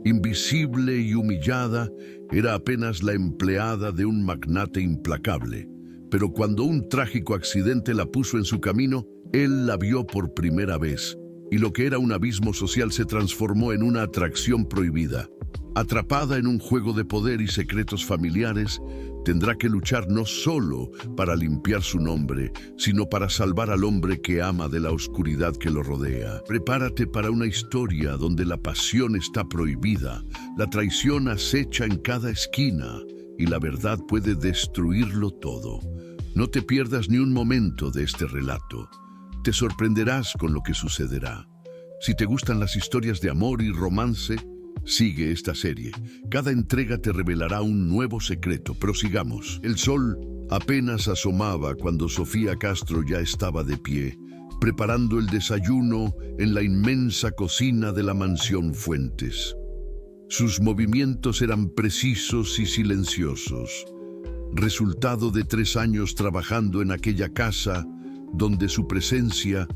Invisible y humillada, era apenas la empleada de un magnate implacable. Pero cuando un trágico accidente la puso en su camino, él la vio por primera vez, y lo que era un abismo social se transformó en una atracción prohibida. Atrapada en un juego de poder y secretos familiares, tendrá que luchar no solo para limpiar su nombre, sino para salvar al hombre que ama de la oscuridad que lo rodea. Prepárate para una historia donde la pasión está prohibida, la traición acecha en cada esquina y la verdad puede destruirlo todo. No te pierdas ni un momento de este relato. Te sorprenderás con lo que sucederá. Si te gustan las historias de amor y romance, sigue esta serie. Cada entrega te revelará un nuevo secreto. Prosigamos. El sol apenas asomaba cuando Sofía Castro ya estaba de pie, preparando el desayuno en la inmensa cocina de la mansión Fuentes. Sus movimientos eran precisos y silenciosos, resultado de 3 años trabajando en aquella casa donde su presencia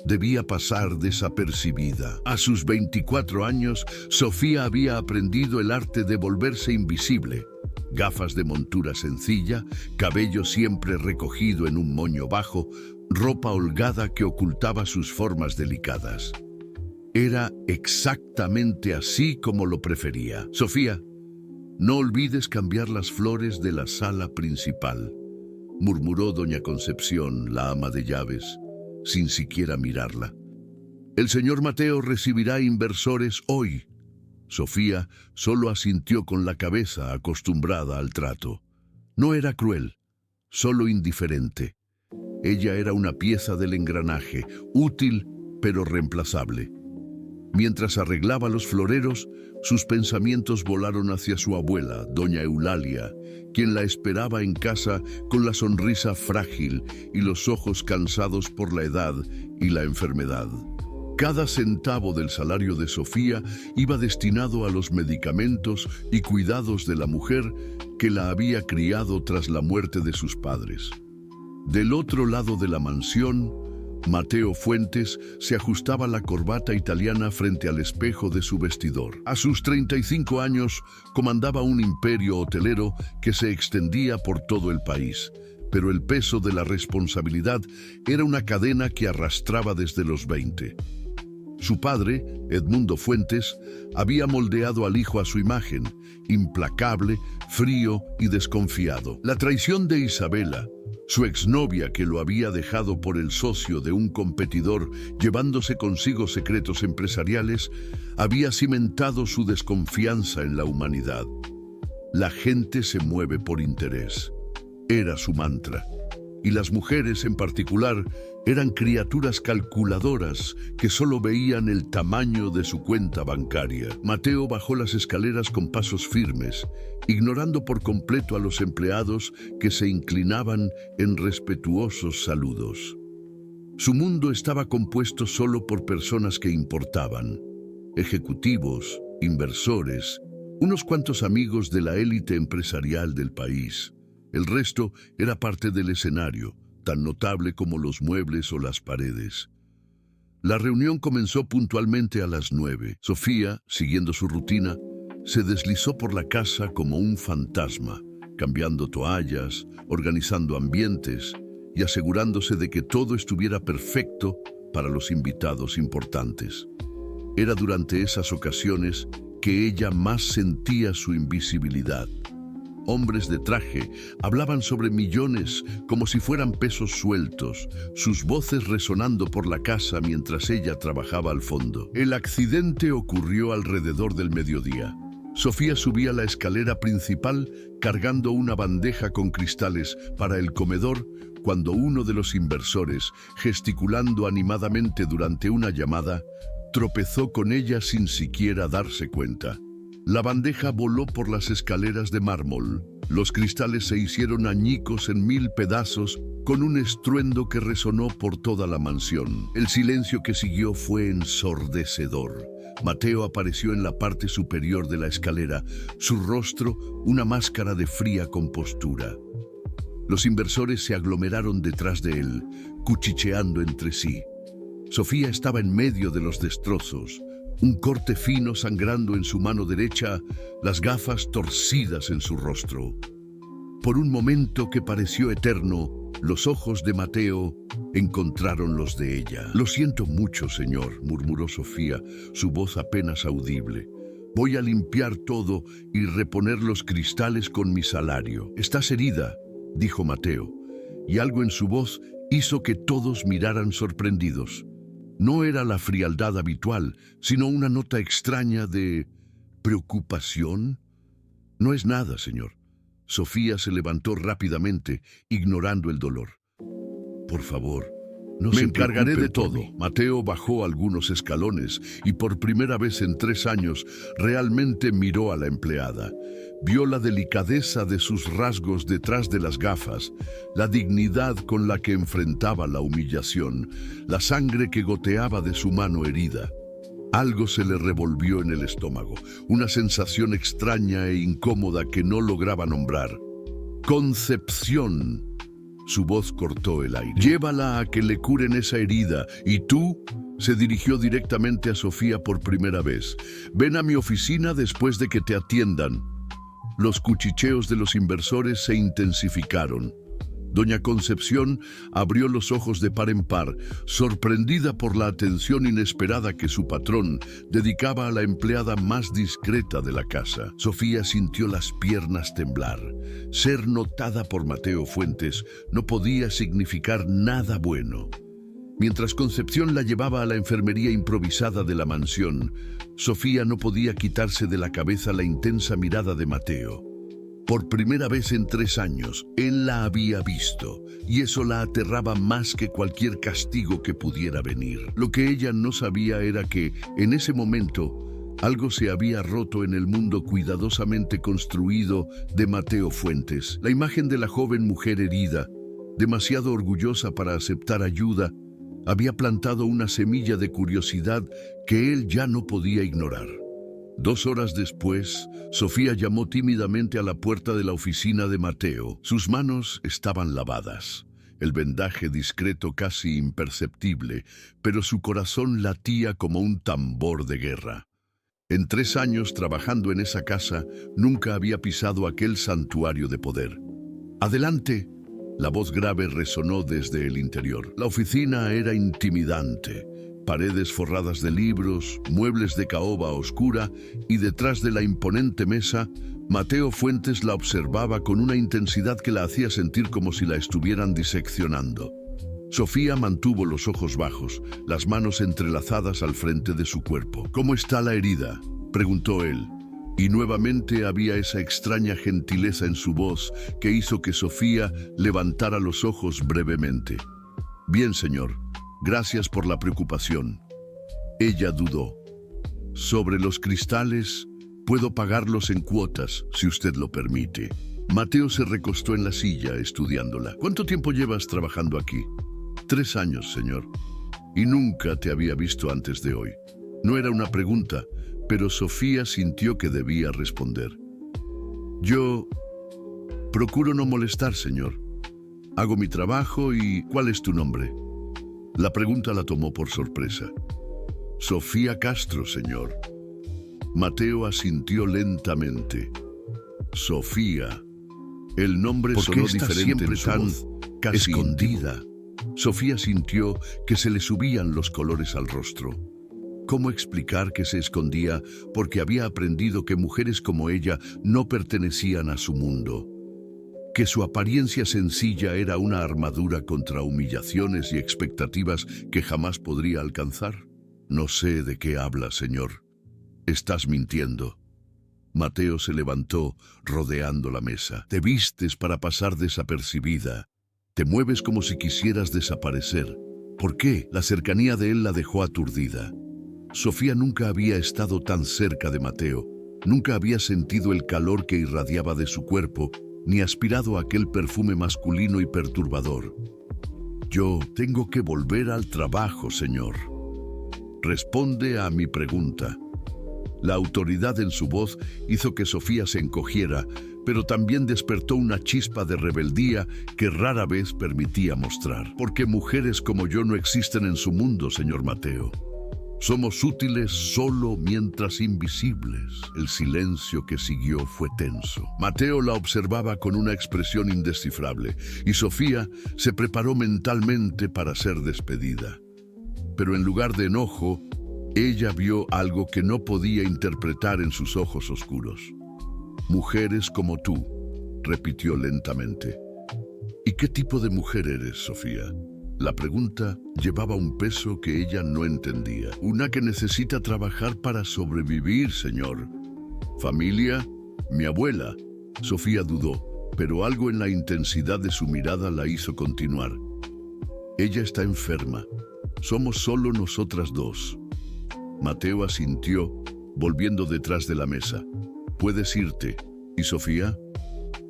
debía pasar desapercibida. A sus 24 años, Sofía había aprendido el arte de volverse invisible. Gafas de montura sencilla, cabello siempre recogido en un moño bajo, ropa holgada que ocultaba sus formas delicadas. Era exactamente así como lo prefería. Sofía, no olvides cambiar las flores de la sala principal, murmuró doña Concepción, la ama de llaves, sin siquiera mirarla. El señor Mateo recibirá inversores hoy. Sofía solo asintió con la cabeza, acostumbrada al trato. No era cruel, solo indiferente. Ella era una pieza del engranaje, útil pero reemplazable. Mientras arreglaba los floreros, sus pensamientos volaron hacia su abuela, doña Eulalia, quien la esperaba en casa con la sonrisa frágil y los ojos cansados por la edad y la enfermedad. Cada centavo del salario de Sofía iba destinado a los medicamentos y cuidados de la mujer que la había criado tras la muerte de sus padres. Del otro lado de la mansión, Mateo Fuentes se ajustaba la corbata italiana frente al espejo de su vestidor. A sus 35 años, comandaba un imperio hotelero que se extendía por todo el país, pero el peso de la responsabilidad era una cadena que arrastraba desde los 20. Su padre, Edmundo Fuentes, había moldeado al hijo a su imagen, implacable, frío y desconfiado. La traición de Isabela, su exnovia que lo había dejado por el socio de un competidor llevándose consigo secretos empresariales, había cimentado su desconfianza en la humanidad. La gente se mueve por interés. Era su mantra. Y las mujeres en particular eran criaturas calculadoras que solo veían el tamaño de su cuenta bancaria. Mateo bajó las escaleras con pasos firmes, ignorando por completo a los empleados que se inclinaban en respetuosos saludos. Su mundo estaba compuesto solo por personas que importaban: ejecutivos, inversores, unos cuantos amigos de la élite empresarial del país. El resto era parte del escenario, tan notable como los muebles o las paredes. La reunión comenzó puntualmente a las 9. Sofía, siguiendo su rutina, se deslizó por la casa como un fantasma, cambiando toallas, organizando ambientes y asegurándose de que todo estuviera perfecto para los invitados importantes. Era durante esas ocasiones que ella más sentía su invisibilidad. Hombres de traje hablaban sobre millones como si fueran pesos sueltos, sus voces resonando por la casa mientras ella trabajaba al fondo. El accidente ocurrió alrededor del mediodía. Sofía subía la escalera principal cargando una bandeja con cristales para el comedor cuando uno de los inversores, gesticulando animadamente durante una llamada, tropezó con ella sin siquiera darse cuenta. La bandeja voló por las escaleras de mármol. Los cristales se hicieron añicos en 1000 pedazos con un estruendo que resonó por toda la mansión. El silencio que siguió fue ensordecedor. Mateo apareció en la parte superior de la escalera, su rostro una máscara de fría compostura. Los inversores se aglomeraron detrás de él, cuchicheando entre sí. Sofía estaba en medio de los destrozos, un corte fino sangrando en su mano derecha, las gafas torcidas en su rostro. Por un momento que pareció eterno, los ojos de Mateo encontraron los de ella. «Lo siento mucho, señor», murmuró Sofía, su voz apenas audible. «Voy a limpiar todo y reponer los cristales con mi salario». «Estás herida», dijo Mateo, y algo en su voz hizo que todos miraran sorprendidos. No era la frialdad habitual, sino una nota extraña de preocupación. «No es nada, señor». Sofía se levantó rápidamente, ignorando el dolor. «Por favor, no se preocupe. Me encargaré de todo». Mateo bajó algunos escalones y por primera vez en 3 años realmente miró a la empleada. Vio la delicadeza de sus rasgos detrás de las gafas, la dignidad con la que enfrentaba la humillación, la sangre que goteaba de su mano herida. Algo se le revolvió en el estómago, una sensación extraña e incómoda que no lograba nombrar. «Concepción». Su voz cortó el aire. «Llévala a que le curen esa herida. Y tú», se dirigió directamente a Sofía por primera vez, «ven a mi oficina después de que te atiendan». Los cuchicheos de los inversores se intensificaron. Doña Concepción abrió los ojos de par en par, sorprendida por la atención inesperada que su patrón dedicaba a la empleada más discreta de la casa. Sofía sintió las piernas temblar. Ser notada por Mateo Fuentes no podía significar nada bueno. Mientras Concepción la llevaba a la enfermería improvisada de la mansión, Sofía no podía quitarse de la cabeza la intensa mirada de Mateo. Por primera vez en 3 años, él la había visto, y eso la aterraba más que cualquier castigo que pudiera venir. Lo que ella no sabía era que, en ese momento, algo se había roto en el mundo cuidadosamente construido de Mateo Fuentes. La imagen de la joven mujer herida, demasiado orgullosa para aceptar ayuda, había plantado una semilla de curiosidad que él ya no podía ignorar. 2 horas después, Sofía llamó tímidamente a la puerta de la oficina de Mateo. Sus manos estaban lavadas, el vendaje discreto casi imperceptible, pero su corazón latía como un tambor de guerra. En 3 años trabajando en esa casa, nunca había pisado aquel santuario de poder. «Adelante», la voz grave resonó desde el interior. La oficina era intimidante. Paredes forradas de libros, muebles de caoba oscura y detrás de la imponente mesa, Mateo Fuentes la observaba con una intensidad que la hacía sentir como si la estuvieran diseccionando. Sofía mantuvo los ojos bajos, las manos entrelazadas al frente de su cuerpo. «¿Cómo está la herida?», preguntó él. Y nuevamente había esa extraña gentileza en su voz que hizo que Sofía levantara los ojos brevemente. «Bien, señor. Gracias por la preocupación». Ella dudó. «Sobre los cristales, puedo pagarlos en cuotas, si usted lo permite». Mateo se recostó en la silla, estudiándola. «¿Cuánto tiempo llevas trabajando aquí?» 3 años, señor. Y nunca te había visto antes de hoy». No era una pregunta, pero Sofía sintió que debía responder. «Yo procuro no molestar, señor. Hago mi trabajo y... ¿Cuál es tu nombre?». La pregunta la tomó por sorpresa. «Sofía Castro, señor». Mateo asintió lentamente. «Sofía». El nombre sonó diferente en su voz, casi escondida. Sofía sintió que se le subían los colores al rostro. ¿Cómo explicar que se escondía? Porque había aprendido que mujeres como ella no pertenecían a su mundo. Que su apariencia sencilla era una armadura contra humillaciones y expectativas que jamás podría alcanzar. «No sé de qué habla, señor. Estás mintiendo». Mateo se levantó, rodeando la mesa. «Te vistes para pasar desapercibida. Te mueves como si quisieras desaparecer». ¿Por qué? La cercanía de él la dejó aturdida. Sofía nunca había estado tan cerca de Mateo. Nunca había sentido el calor que irradiaba de su cuerpo, ni aspirado a aquel perfume masculino y perturbador. «Yo tengo que volver al trabajo, señor. Responde a mi pregunta». La autoridad en su voz hizo que Sofía se encogiera, pero también despertó una chispa de rebeldía que rara vez permitía mostrar. «Porque mujeres como yo no existen en su mundo, señor Mateo». Somos útiles solo mientras invisibles. El silencio que siguió fue tenso. Mateo la observaba con una expresión indescifrable y Sofía se preparó mentalmente para ser despedida. Pero en lugar de enojo, ella vio algo que no podía interpretar en sus ojos oscuros. «Mujeres como tú», repitió lentamente. «¿Y qué tipo de mujer eres, Sofía?». La pregunta llevaba un peso que ella no entendía. «Una que necesita trabajar para sobrevivir, señor». «¿Familia?». «Mi abuela». Sofía dudó, pero algo en la intensidad de su mirada la hizo continuar. «Ella está enferma. Somos solo nosotras dos». Mateo asintió, volviendo detrás de la mesa. «Puedes irte». «¿Y Sofía?».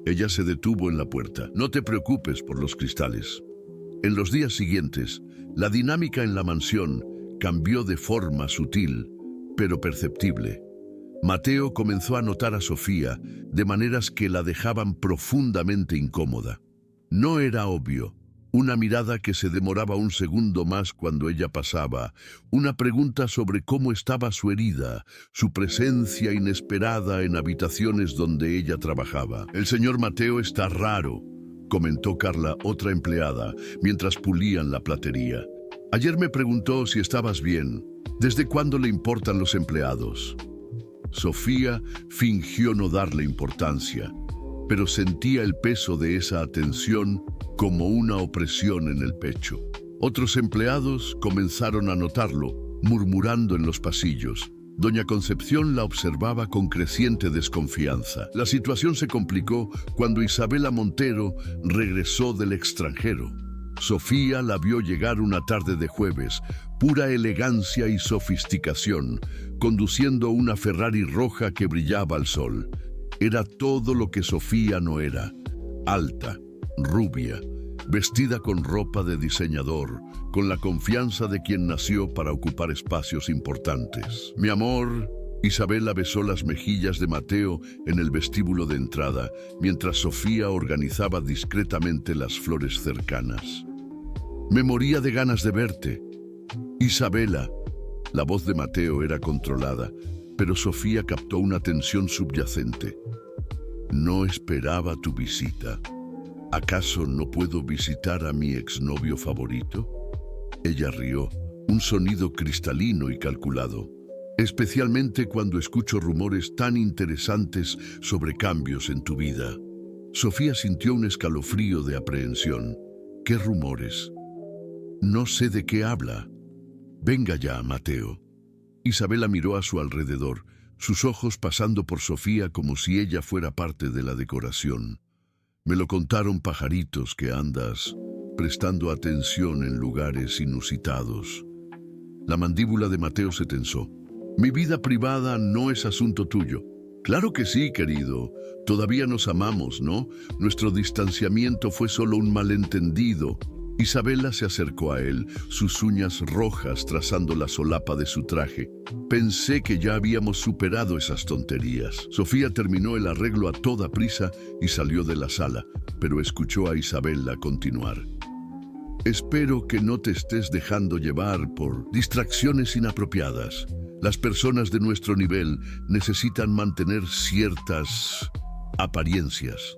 Ella se detuvo en la puerta. «No te preocupes por los cristales». En los días siguientes, la dinámica en la mansión cambió de forma sutil, pero perceptible. Mateo comenzó a notar a Sofía de maneras que la dejaban profundamente incómoda. No era obvio. Una mirada que se demoraba un segundo más cuando ella pasaba, una pregunta sobre cómo estaba su herida, su presencia inesperada en habitaciones donde ella trabajaba. «El señor Mateo está raro», comentó Carla, otra empleada, mientras pulían la platería. «Ayer me preguntó si estabas bien. ¿Desde cuándo le importan los empleados?». Sofía fingió no darle importancia, pero sentía el peso de esa atención como una opresión en el pecho. Otros empleados comenzaron a notarlo, murmurando en los pasillos. Doña Concepción la observaba con creciente desconfianza. La situación se complicó cuando Isabela Montero regresó del extranjero. Sofía la vio llegar una tarde de jueves, pura elegancia y sofisticación, conduciendo una Ferrari roja que brillaba al sol. Era todo lo que Sofía no era: alta, rubia, vestida con ropa de diseñador, con la confianza de quien nació para ocupar espacios importantes. «Mi amor». Isabela besó las mejillas de Mateo en el vestíbulo de entrada, mientras Sofía organizaba discretamente las flores cercanas. «Me moría de ganas de verte». «Isabela». La voz de Mateo era controlada, pero Sofía captó una tensión subyacente. «No esperaba tu visita. ¿Acaso no puedo visitar a mi exnovio favorito?». Ella rió, un sonido cristalino y calculado, especialmente cuando escucho rumores tan interesantes sobre cambios en tu vida. Sofía sintió un escalofrío de aprehensión. «¿Qué rumores?». «No sé de qué habla». «Venga ya, Mateo». Isabela miró a su alrededor, sus ojos pasando por Sofía como si ella fuera parte de la decoración. «Me lo contaron pajaritos que andas prestando atención en lugares inusitados». La mandíbula de Mateo se tensó. «Mi vida privada no es asunto tuyo». «Claro que sí, querido. Todavía nos amamos, ¿no? Nuestro distanciamiento fue solo un malentendido». Isabela se acercó a él, sus uñas rojas trazando la solapa de su traje. «Pensé que ya habíamos superado esas tonterías». Sofía terminó el arreglo a toda prisa y salió de la sala, pero escuchó a Isabela continuar. «Espero que no te estés dejando llevar por distracciones inapropiadas. Las personas de nuestro nivel necesitan mantener ciertas apariencias».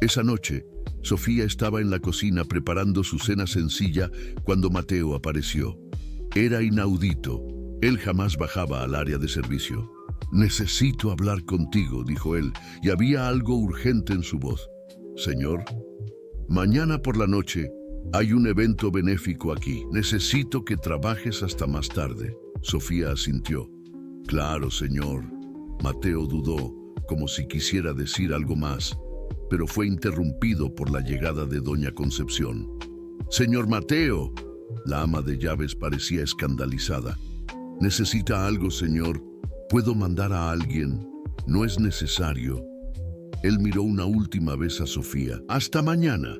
Esa noche, Sofía estaba en la cocina preparando su cena sencilla cuando Mateo apareció. Era inaudito. Él jamás bajaba al área de servicio. «Necesito hablar contigo», dijo él, y había algo urgente en su voz. «Señor, mañana por la noche hay un evento benéfico aquí. Necesito que trabajes hasta más tarde». Sofía asintió. «Claro, señor». Mateo dudó, como si quisiera decir algo más, pero fue interrumpido por la llegada de Doña Concepción. «Señor Mateo». La ama de llaves parecía escandalizada. «¿Necesita algo, señor? ¿Puedo mandar a alguien?». «No es necesario». Él miró una última vez a Sofía. «Hasta mañana».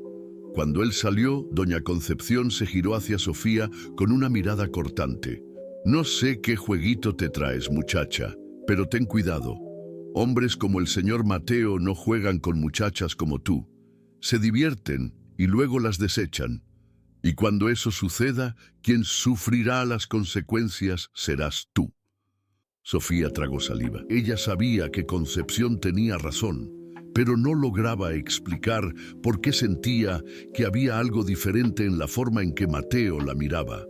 Cuando él salió, Doña Concepción se giró hacia Sofía con una mirada cortante. «No sé qué jueguito te traes, muchacha, pero ten cuidado. Hombres como el señor Mateo no juegan con muchachas como tú. Se divierten y luego las desechan». Y cuando eso suceda, quien sufrirá las consecuencias serás tú. Sofía tragó saliva. Ella sabía que Concepción tenía razón, pero no lograba explicar por qué sentía que había algo diferente en la forma en que Mateo la miraba.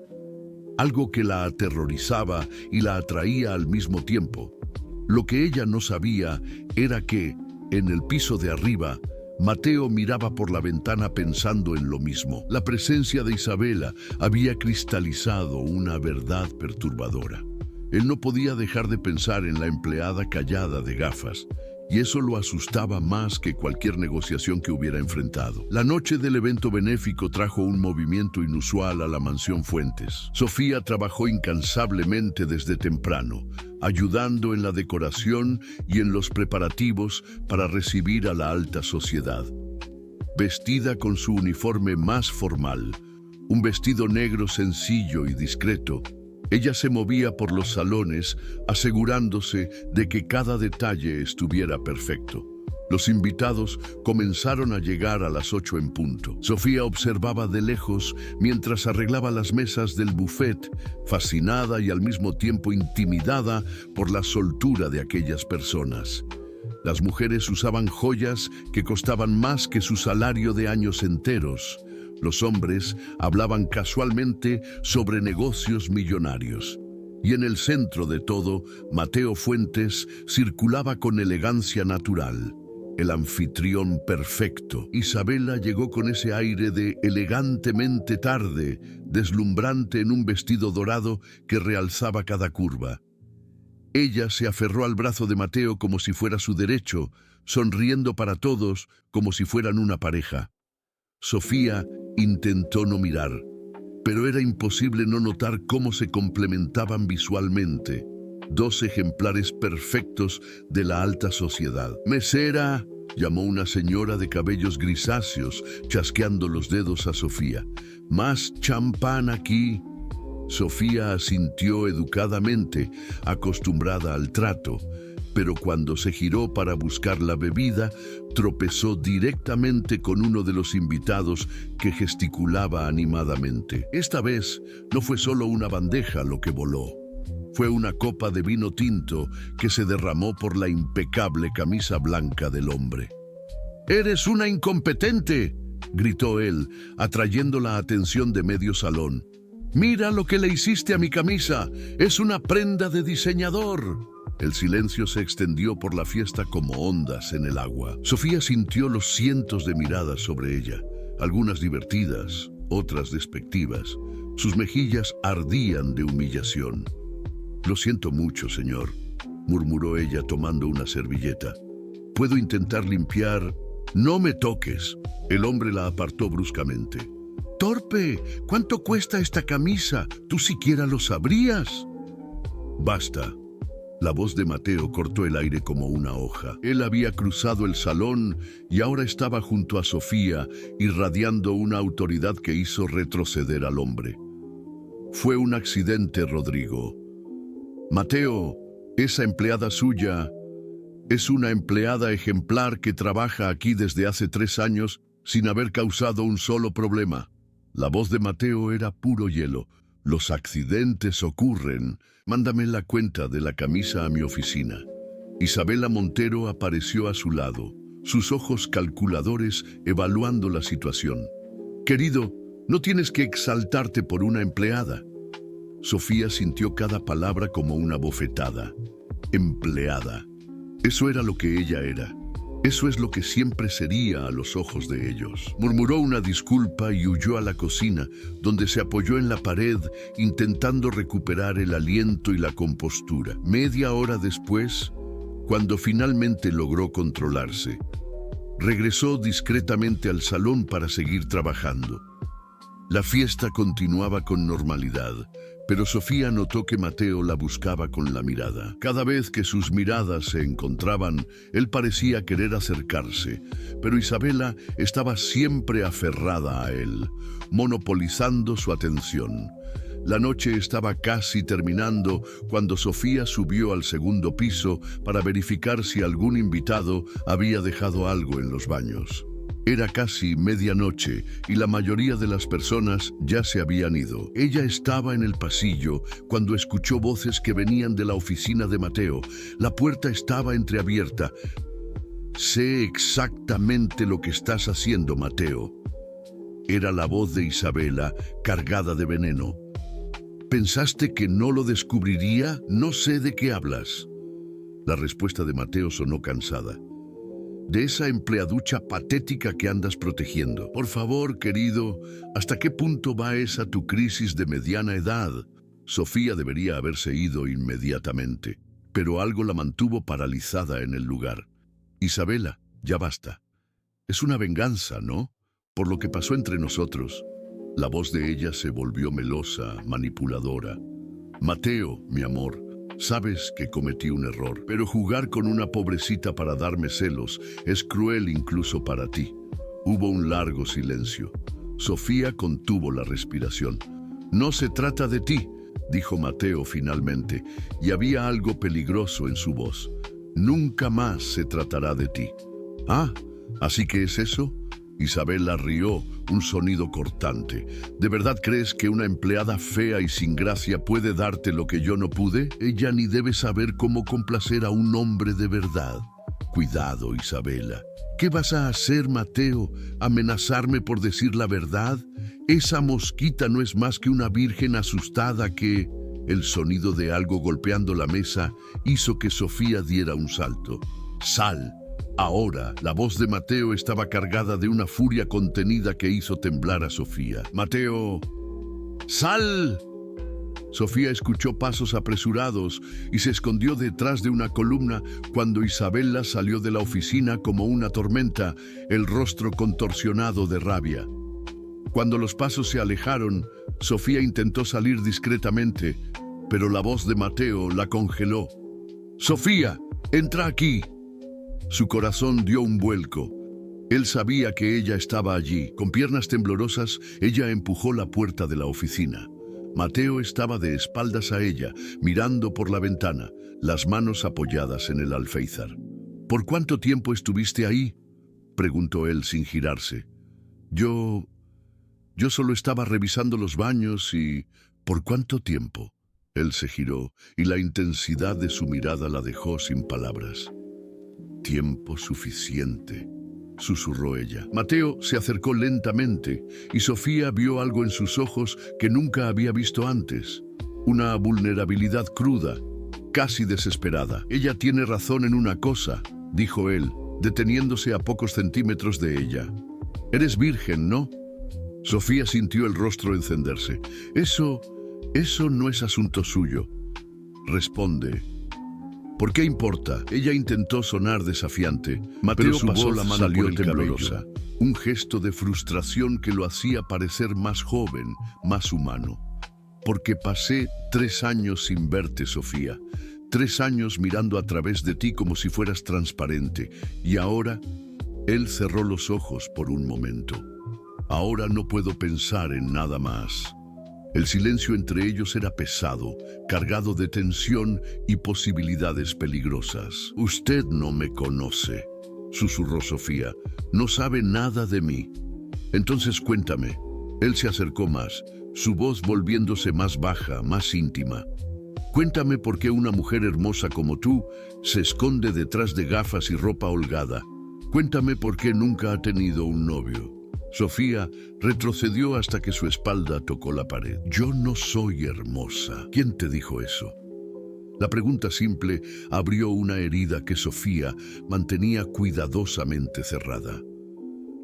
Algo que la aterrorizaba y la atraía al mismo tiempo. Lo que ella no sabía era que, en el piso de arriba, Mateo miraba por la ventana pensando en lo mismo. La presencia de Isabela había cristalizado una verdad perturbadora. Él no podía dejar de pensar en la empleada callada de gafas, y eso lo asustaba más que cualquier negociación que hubiera enfrentado. La noche del evento benéfico trajo un movimiento inusual a la mansión Fuentes. Sofía trabajó incansablemente desde temprano, ayudando en la decoración y en los preparativos para recibir a la alta sociedad. Vestida con su uniforme más formal, un vestido negro sencillo y discreto, ella se movía por los salones asegurándose de que cada detalle estuviera perfecto. Los invitados comenzaron a llegar a las 8 en punto. Sofía observaba de lejos mientras arreglaba las mesas del buffet, fascinada y al mismo tiempo intimidada por la soltura de aquellas personas. Las mujeres usaban joyas que costaban más que su salario de años enteros. Los hombres hablaban casualmente sobre negocios millonarios. Y en el centro de todo, Mateo Fuentes circulaba con elegancia natural, el anfitrión perfecto. Isabela llegó con ese aire de elegantemente tarde, deslumbrante en un vestido dorado que realzaba cada curva. Ella se aferró al brazo de Mateo como si fuera su derecho, sonriendo para todos como si fueran una pareja. Sofía intentó no mirar, pero era imposible no notar cómo se complementaban visualmente. Dos ejemplares perfectos de la alta sociedad. «Mesera», llamó una señora de cabellos grisáceos, chasqueando los dedos a Sofía. «¿Más champán aquí?» Sofía asintió educadamente, acostumbrada al trato, pero cuando se giró para buscar la bebida, tropezó directamente con uno de los invitados que gesticulaba animadamente. Esta vez no fue solo una bandeja lo que voló. Fue una copa de vino tinto que se derramó por la impecable camisa blanca del hombre. «¡Eres una incompetente!», gritó él, atrayendo la atención de medio salón. «¡Mira lo que le hiciste a mi camisa! ¡Es una prenda de diseñador!». El silencio se extendió por la fiesta como ondas en el agua. Sofía sintió los cientos de miradas sobre ella, algunas divertidas, otras despectivas. Sus mejillas ardían de humillación. «Lo siento mucho, señor», murmuró ella tomando una servilleta. «¿Puedo intentar limpiar?» «No me toques», el hombre la apartó bruscamente. «¡Torpe! ¿Cuánto cuesta esta camisa? ¿Tú siquiera lo sabrías?» «Basta». La voz de Mateo cortó el aire como una hoja. Él había cruzado el salón y ahora estaba junto a Sofía, irradiando una autoridad que hizo retroceder al hombre. «Fue un accidente, Rodrigo. Mateo, esa empleada suya, es una empleada ejemplar que trabaja aquí desde hace 3 años sin haber causado un solo problema». La voz de Mateo era puro hielo. «Los accidentes ocurren. Mándame la cuenta de la camisa a mi oficina». Isabela Montero apareció a su lado, sus ojos calculadores evaluando la situación. «Querido, no tienes que exaltarte por una empleada». Sofía sintió cada palabra como una bofetada. Empleada. Eso era lo que ella era. Eso es lo que siempre sería a los ojos de ellos. Murmuró una disculpa y huyó a la cocina, donde se apoyó en la pared, intentando recuperar el aliento y la compostura. Media hora después, cuando finalmente logró controlarse, regresó discretamente al salón para seguir trabajando. La fiesta continuaba con normalidad, pero Sofía notó que Mateo la buscaba con la mirada. Cada vez que sus miradas se encontraban, él parecía querer acercarse, pero Isabela estaba siempre aferrada a él, monopolizando su atención. La noche estaba casi terminando cuando Sofía subió al segundo piso para verificar si algún invitado había dejado algo en los baños. Era casi medianoche y la mayoría de las personas ya se habían ido. Ella estaba en el pasillo cuando escuchó voces que venían de la oficina de Mateo. La puerta estaba entreabierta. «Sé exactamente lo que estás haciendo, Mateo». Era la voz de Isabela, cargada de veneno. «¿Pensaste que no lo descubriría? No sé de qué hablas». La respuesta de Mateo sonó cansada. «De esa empleaducha patética que andas protegiendo. Por favor, querido, ¿hasta qué punto va esa tu crisis de mediana edad?» Sofía debería haberse ido inmediatamente, pero algo la mantuvo paralizada en el lugar. «Isabela, ya basta. Es una venganza, ¿no? Por lo que pasó entre nosotros». La voz de ella se volvió melosa, manipuladora. «Mateo, mi amor, sabes que cometí un error, pero jugar con una pobrecita para darme celos es cruel incluso para ti». Hubo un largo silencio. Sofía contuvo la respiración. «No se trata de ti», dijo Mateo finalmente, y había algo peligroso en su voz. «Nunca más se tratará de ti». «Ah, ¿así que es eso?» Isabela rió, un sonido cortante. «¿De verdad crees que una empleada fea y sin gracia puede darte lo que yo no pude? Ella ni debe saber cómo complacer a un hombre de verdad». «Cuidado, Isabela. ¿Qué vas a hacer, Mateo? ¿Amenazarme por decir la verdad? Esa mosquita no es más que una virgen asustada que...» El sonido de algo golpeando la mesa hizo que Sofía diera un salto. «Sal». Ahora, la voz de Mateo estaba cargada de una furia contenida que hizo temblar a Sofía. «Mateo, sal». Sofía escuchó pasos apresurados y se escondió detrás de una columna cuando Isabela salió de la oficina como una tormenta, el rostro contorsionado de rabia. Cuando los pasos se alejaron, Sofía intentó salir discretamente, pero la voz de Mateo la congeló. «Sofía, entra aquí». Su corazón dio un vuelco. Él sabía que ella estaba allí. Con piernas temblorosas, ella empujó la puerta de la oficina. Mateo estaba de espaldas a ella, mirando por la ventana, las manos apoyadas en el alféizar. «¿Por cuánto tiempo estuviste ahí?», preguntó él sin girarse. Yo solo estaba revisando los baños y... «¿Por cuánto tiempo?». Él se giró y la intensidad de su mirada la dejó sin palabras. «Tiempo suficiente», susurró ella. Mateo se acercó lentamente y Sofía vio algo en sus ojos que nunca había visto antes. Una vulnerabilidad cruda, casi desesperada. «Ella tiene razón en una cosa», dijo él, deteniéndose a pocos centímetros de ella. «Eres virgen, ¿no?». Sofía sintió el rostro encenderse. Eso no es asunto suyo». «Responde». «¿Por qué importa?». Ella intentó sonar desafiante. Mateo pasó la mano por el temblorosa. Un gesto de frustración que lo hacía parecer más joven, más humano. «Porque pasé 3 años sin verte, Sofía. 3 años mirando a través de ti como si fueras transparente. Y ahora...». Él cerró los ojos por un momento. «Ahora no puedo pensar en nada más». El silencio entre ellos era pesado, cargado de tensión y posibilidades peligrosas. «Usted no me conoce», susurró Sofía. «No sabe nada de mí. Entonces cuéntame». Él se acercó más, su voz volviéndose más baja, más íntima. «Cuéntame por qué una mujer hermosa como tú se esconde detrás de gafas y ropa holgada. Cuéntame por qué nunca ha tenido un novio». Sofía retrocedió hasta que su espalda tocó la pared. «Yo no soy hermosa». «¿Quién te dijo eso?». La pregunta simple abrió una herida que Sofía mantenía cuidadosamente cerrada.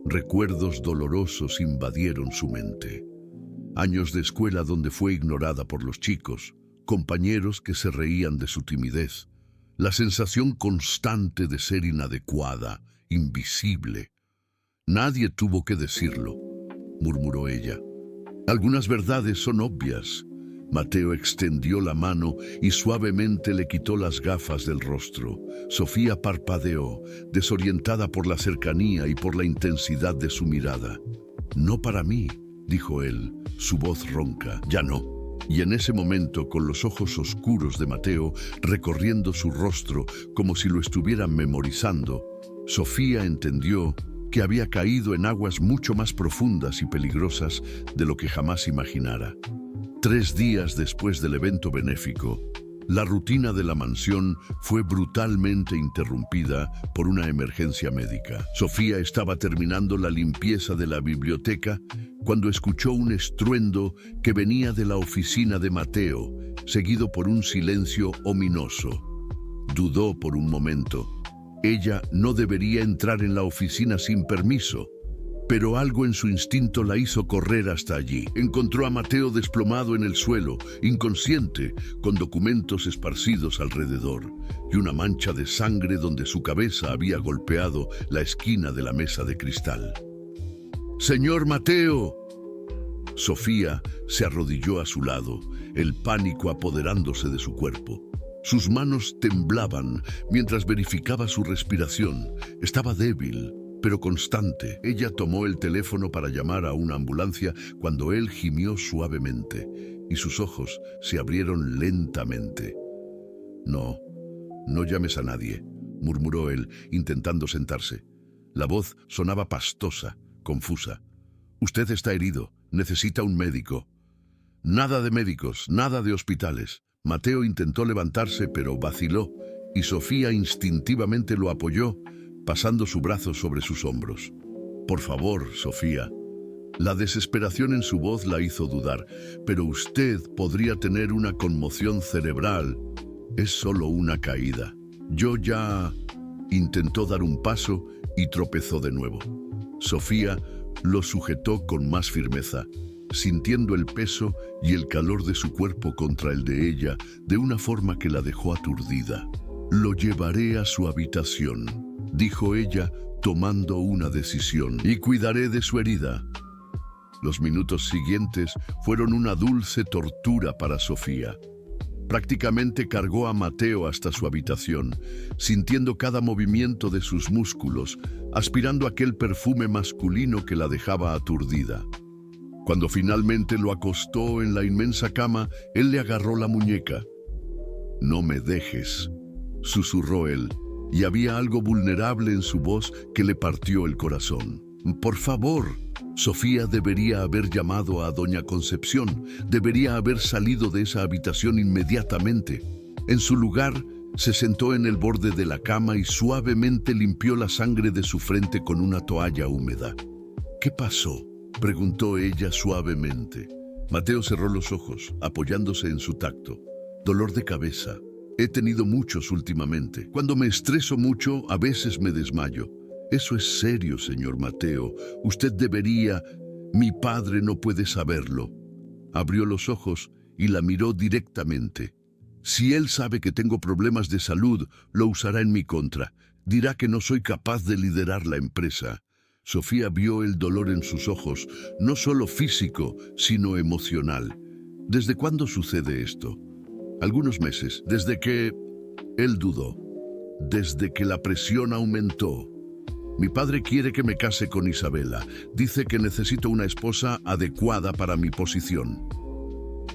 Recuerdos dolorosos invadieron su mente. Años de escuela donde fue ignorada por los chicos, compañeros que se reían de su timidez, la sensación constante de ser inadecuada, invisible. «Nadie tuvo que decirlo», murmuró ella. «Algunas verdades son obvias». Mateo extendió la mano y suavemente le quitó las gafas del rostro. Sofía parpadeó, desorientada por la cercanía y por la intensidad de su mirada. «No para mí», dijo él, su voz ronca. «Ya no». Y en ese momento, con los ojos oscuros de Mateo recorriendo su rostro como si lo estuvieran memorizando, Sofía entendió que había caído en aguas mucho más profundas y peligrosas de lo que jamás imaginara. 3 días después del evento benéfico, la rutina de la mansión fue brutalmente interrumpida por una emergencia médica. Sofía estaba terminando la limpieza de la biblioteca cuando escuchó un estruendo que venía de la oficina de Mateo, seguido por un silencio ominoso. Dudó por un momento. Ella no debería entrar en la oficina sin permiso, pero algo en su instinto la hizo correr hasta allí. Encontró a Mateo desplomado en el suelo, inconsciente, con documentos esparcidos alrededor y una mancha de sangre donde su cabeza había golpeado la esquina de la mesa de cristal. ¡Señor Mateo! Sofía se arrodilló a su lado, el pánico apoderándose de su cuerpo. Sus manos temblaban mientras verificaba su respiración. Estaba débil, pero constante. Ella tomó el teléfono para llamar a una ambulancia cuando él gimió suavemente y sus ojos se abrieron lentamente. No llames a nadie, murmuró él, intentando sentarse. La voz sonaba pastosa, confusa. Usted está herido, necesita un médico. Nada de médicos, nada de hospitales. Mateo intentó levantarse, pero vaciló, y Sofía instintivamente lo apoyó, pasando su brazo sobre sus hombros. Por favor, Sofía. La desesperación en su voz la hizo dudar. Pero usted podría tener una conmoción cerebral. Es solo una caída. Yo ya... Intentó dar un paso y tropezó de nuevo. Sofía lo sujetó con más firmeza, sintiendo el peso y el calor de su cuerpo contra el de ella de una forma que la dejó aturdida. Lo llevaré a su habitación, dijo ella, tomando una decisión, y cuidaré de su herida. Los minutos siguientes fueron una dulce tortura para Sofía. Prácticamente cargó a Mateo hasta su habitación, sintiendo cada movimiento de sus músculos, aspirando aquel perfume masculino que la dejaba aturdida. Cuando finalmente lo acostó en la inmensa cama, él le agarró la muñeca. «No me dejes», susurró él, y había algo vulnerable en su voz que le partió el corazón. «Por favor». Sofía debería haber llamado a doña Concepción, debería haber salido de esa habitación inmediatamente. En su lugar, se sentó en el borde de la cama y suavemente limpió la sangre de su frente con una toalla húmeda. «¿Qué pasó?», preguntó ella suavemente. Mateo cerró los ojos, apoyándose en su tacto. «Dolor de cabeza. He tenido muchos últimamente. Cuando me estreso mucho, a veces me desmayo. Eso es serio, señor Mateo. Usted debería... Mi padre no puede saberlo». Abrió los ojos y la miró directamente. «Si él sabe que tengo problemas de salud, lo usará en mi contra. Dirá que no soy capaz de liderar la empresa». Sofía vio el dolor en sus ojos, no solo físico, sino emocional. ¿Desde cuándo sucede esto? Algunos meses, desde que... Él dudó. Desde que la presión aumentó. «Mi padre quiere que me case con Isabela. Dice que necesito una esposa adecuada para mi posición».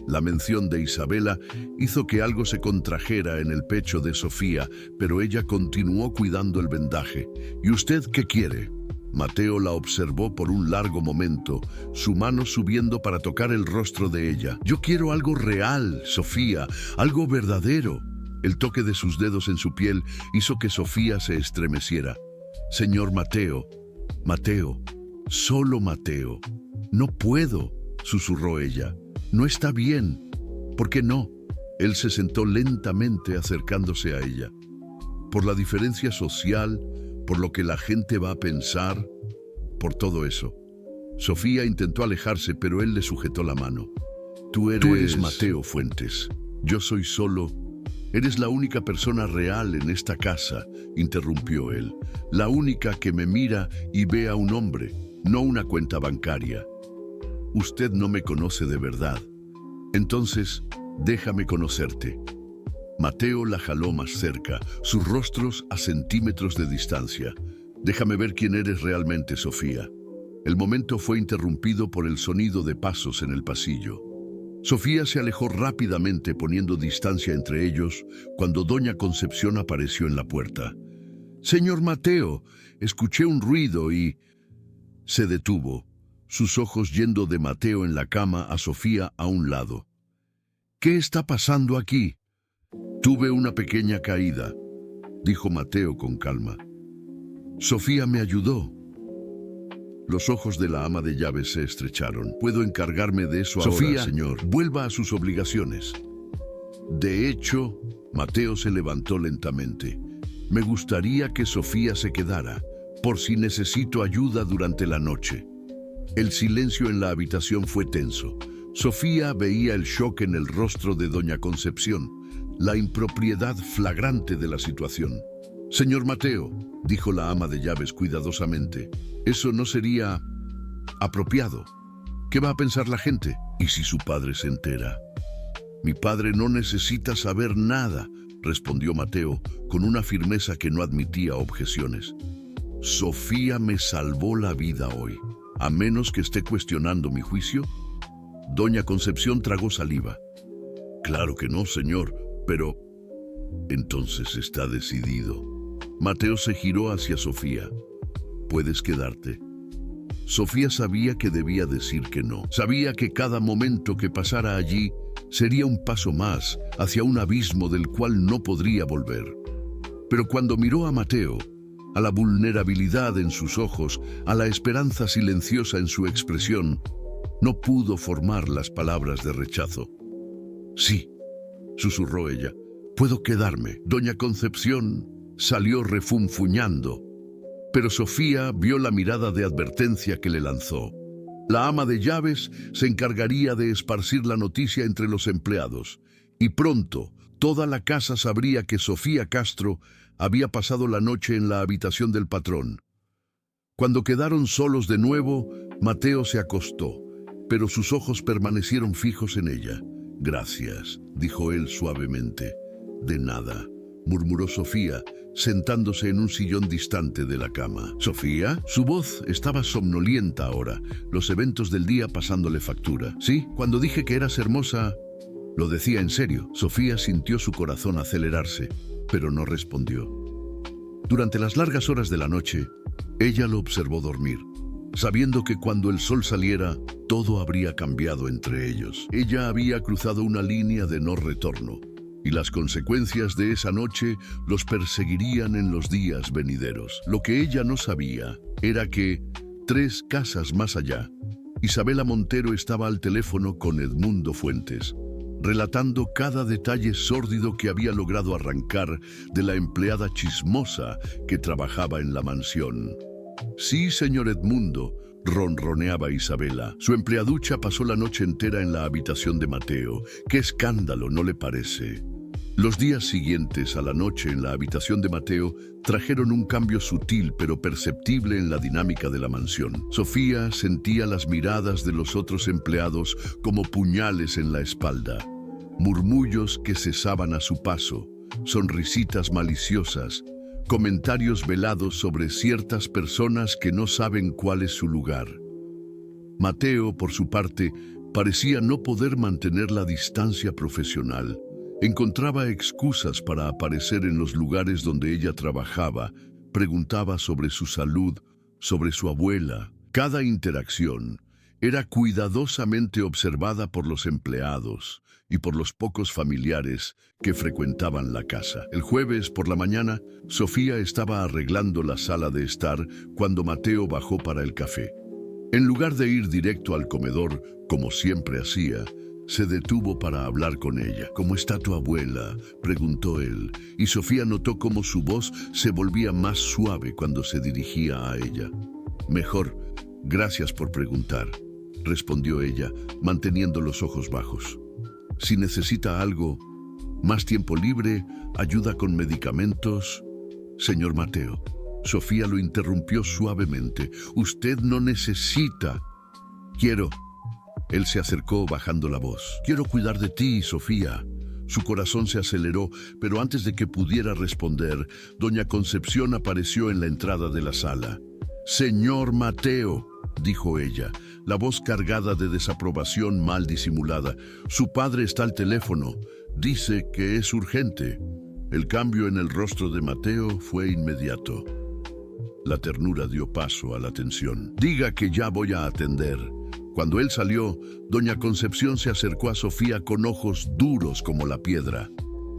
La mención de Isabela hizo que algo se contrajera en el pecho de Sofía, pero ella continuó cuidando el vendaje. «¿Y usted qué quiere?». Mateo la observó por un largo momento, su mano subiendo para tocar el rostro de ella. «Yo quiero algo real, Sofía, algo verdadero». El toque de sus dedos en su piel hizo que Sofía se estremeciera. «Señor Mateo, Mateo, solo Mateo». «No puedo», susurró ella. «No está bien». «¿Por qué no?». Él se sentó lentamente acercándose a ella. «Por la diferencia social, por lo que la gente va a pensar, por todo eso». Sofía intentó alejarse, pero él le sujetó la mano. Tú eres Mateo Fuentes. Yo soy solo... Eres la única persona real en esta casa», interrumpió él. «La única que me mira y ve a un hombre, no una cuenta bancaria. Usted no me conoce de verdad. Entonces, déjame conocerte». Mateo la jaló más cerca, sus rostros a centímetros de distancia. «Déjame ver quién eres realmente, Sofía». El momento fue interrumpido por el sonido de pasos en el pasillo. Sofía se alejó rápidamente poniendo distancia entre ellos cuando doña Concepción apareció en la puerta. Señor Mateo, escuché un ruido y... Se detuvo, sus ojos yendo de Mateo en la cama a Sofía a un lado. ¿Qué está pasando aquí? Tuve una pequeña caída, dijo Mateo con calma. Sofía me ayudó. Los ojos de la ama de llaves se estrecharon. Puedo encargarme de eso ahora, señor. Vuelva a sus obligaciones. De hecho, Mateo se levantó lentamente. Me gustaría que Sofía se quedara, por si necesito ayuda durante la noche. El silencio en la habitación fue tenso. Sofía veía el shock en el rostro de doña Concepción, la impropiedad flagrante de la situación. Señor Mateo, dijo la ama de llaves cuidadosamente, eso no sería apropiado. ¿Qué va a pensar la gente? ¿Y si su padre se entera? Mi padre no necesita saber nada, respondió Mateo con una firmeza que no admitía objeciones. Sofía me salvó la vida hoy. A menos que esté cuestionando mi juicio. Doña Concepción tragó saliva. Claro que no, señor, pero... Entonces está decidido. Mateo se giró hacia Sofía. Puedes quedarte. Sofía sabía que debía decir que no. Sabía que cada momento que pasara allí sería un paso más hacia un abismo del cual no podría volver. Pero cuando miró a Mateo, a la vulnerabilidad en sus ojos, a la esperanza silenciosa en su expresión, no pudo formar las palabras de rechazo. Sí, susurró ella, puedo quedarme. Doña Concepción salió refunfuñando, pero Sofía vio la mirada de advertencia que le lanzó. La ama de llaves se encargaría de esparcir la noticia entre los empleados, y pronto toda la casa sabría que Sofía Castro había pasado la noche en la habitación del patrón. Cuando quedaron solos de nuevo, Mateo se acostó, pero sus ojos permanecieron fijos en ella. Gracias, dijo él suavemente. De nada, murmuró Sofía, sentándose en un sillón distante de la cama. ¿Sofía? Su voz estaba somnolienta ahora, los eventos del día pasándole factura. Sí, cuando dije que eras hermosa, lo decía en serio. Sofía sintió su corazón acelerarse, pero no respondió. Durante las largas horas de la noche, ella lo observó dormir, sabiendo que cuando el sol saliera, todo habría cambiado entre ellos. Ella había cruzado una línea de no retorno, y las consecuencias de esa noche los perseguirían en los días venideros. Lo que ella no sabía era que, 3 casas más allá, Isabela Montero estaba al teléfono con Edmundo Fuentes, relatando cada detalle sórdido que había logrado arrancar de la empleada chismosa que trabajaba en la mansión. Sí, señor Edmundo, ronroneaba Isabela. Su empleaducha pasó la noche entera en la habitación de Mateo. ¡Qué escándalo, ¿no le parece? Los días siguientes a la noche en la habitación de Mateo trajeron un cambio sutil pero perceptible en la dinámica de la mansión. Sofía sentía las miradas de los otros empleados como puñales en la espalda, murmullos que cesaban a su paso, sonrisitas maliciosas, comentarios velados sobre ciertas personas que no saben cuál es su lugar. Mateo, por su parte, parecía no poder mantener la distancia profesional. Encontraba excusas para aparecer en los lugares donde ella trabajaba, preguntaba sobre su salud, sobre su abuela. Cada interacción era cuidadosamente observada por los empleados y por los pocos familiares que frecuentaban la casa. El jueves por la mañana, Sofía estaba arreglando la sala de estar cuando Mateo bajó para el café. En lugar de ir directo al comedor, como siempre hacía, se detuvo para hablar con ella. ¿Cómo está tu abuela?, preguntó él, y Sofía notó cómo su voz se volvía más suave cuando se dirigía a ella. Mejor, gracias por preguntar, respondió ella, manteniendo los ojos bajos. Si necesita algo, más tiempo libre, ayuda con medicamentos. Señor Mateo, Sofía lo interrumpió suavemente. Usted no necesita. Quiero. Él se acercó bajando la voz. Quiero cuidar de ti, Sofía. Su corazón se aceleró, pero antes de que pudiera responder, doña Concepción apareció en la entrada de la sala. Señor Mateo, dijo ella, la voz cargada de desaprobación mal disimulada. Su padre está al teléfono. Dice que es urgente. El cambio en el rostro de Mateo fue inmediato. La ternura dio paso a la tensión. Diga que ya voy a atender. Cuando él salió, doña Concepción se acercó a Sofía con ojos duros como la piedra.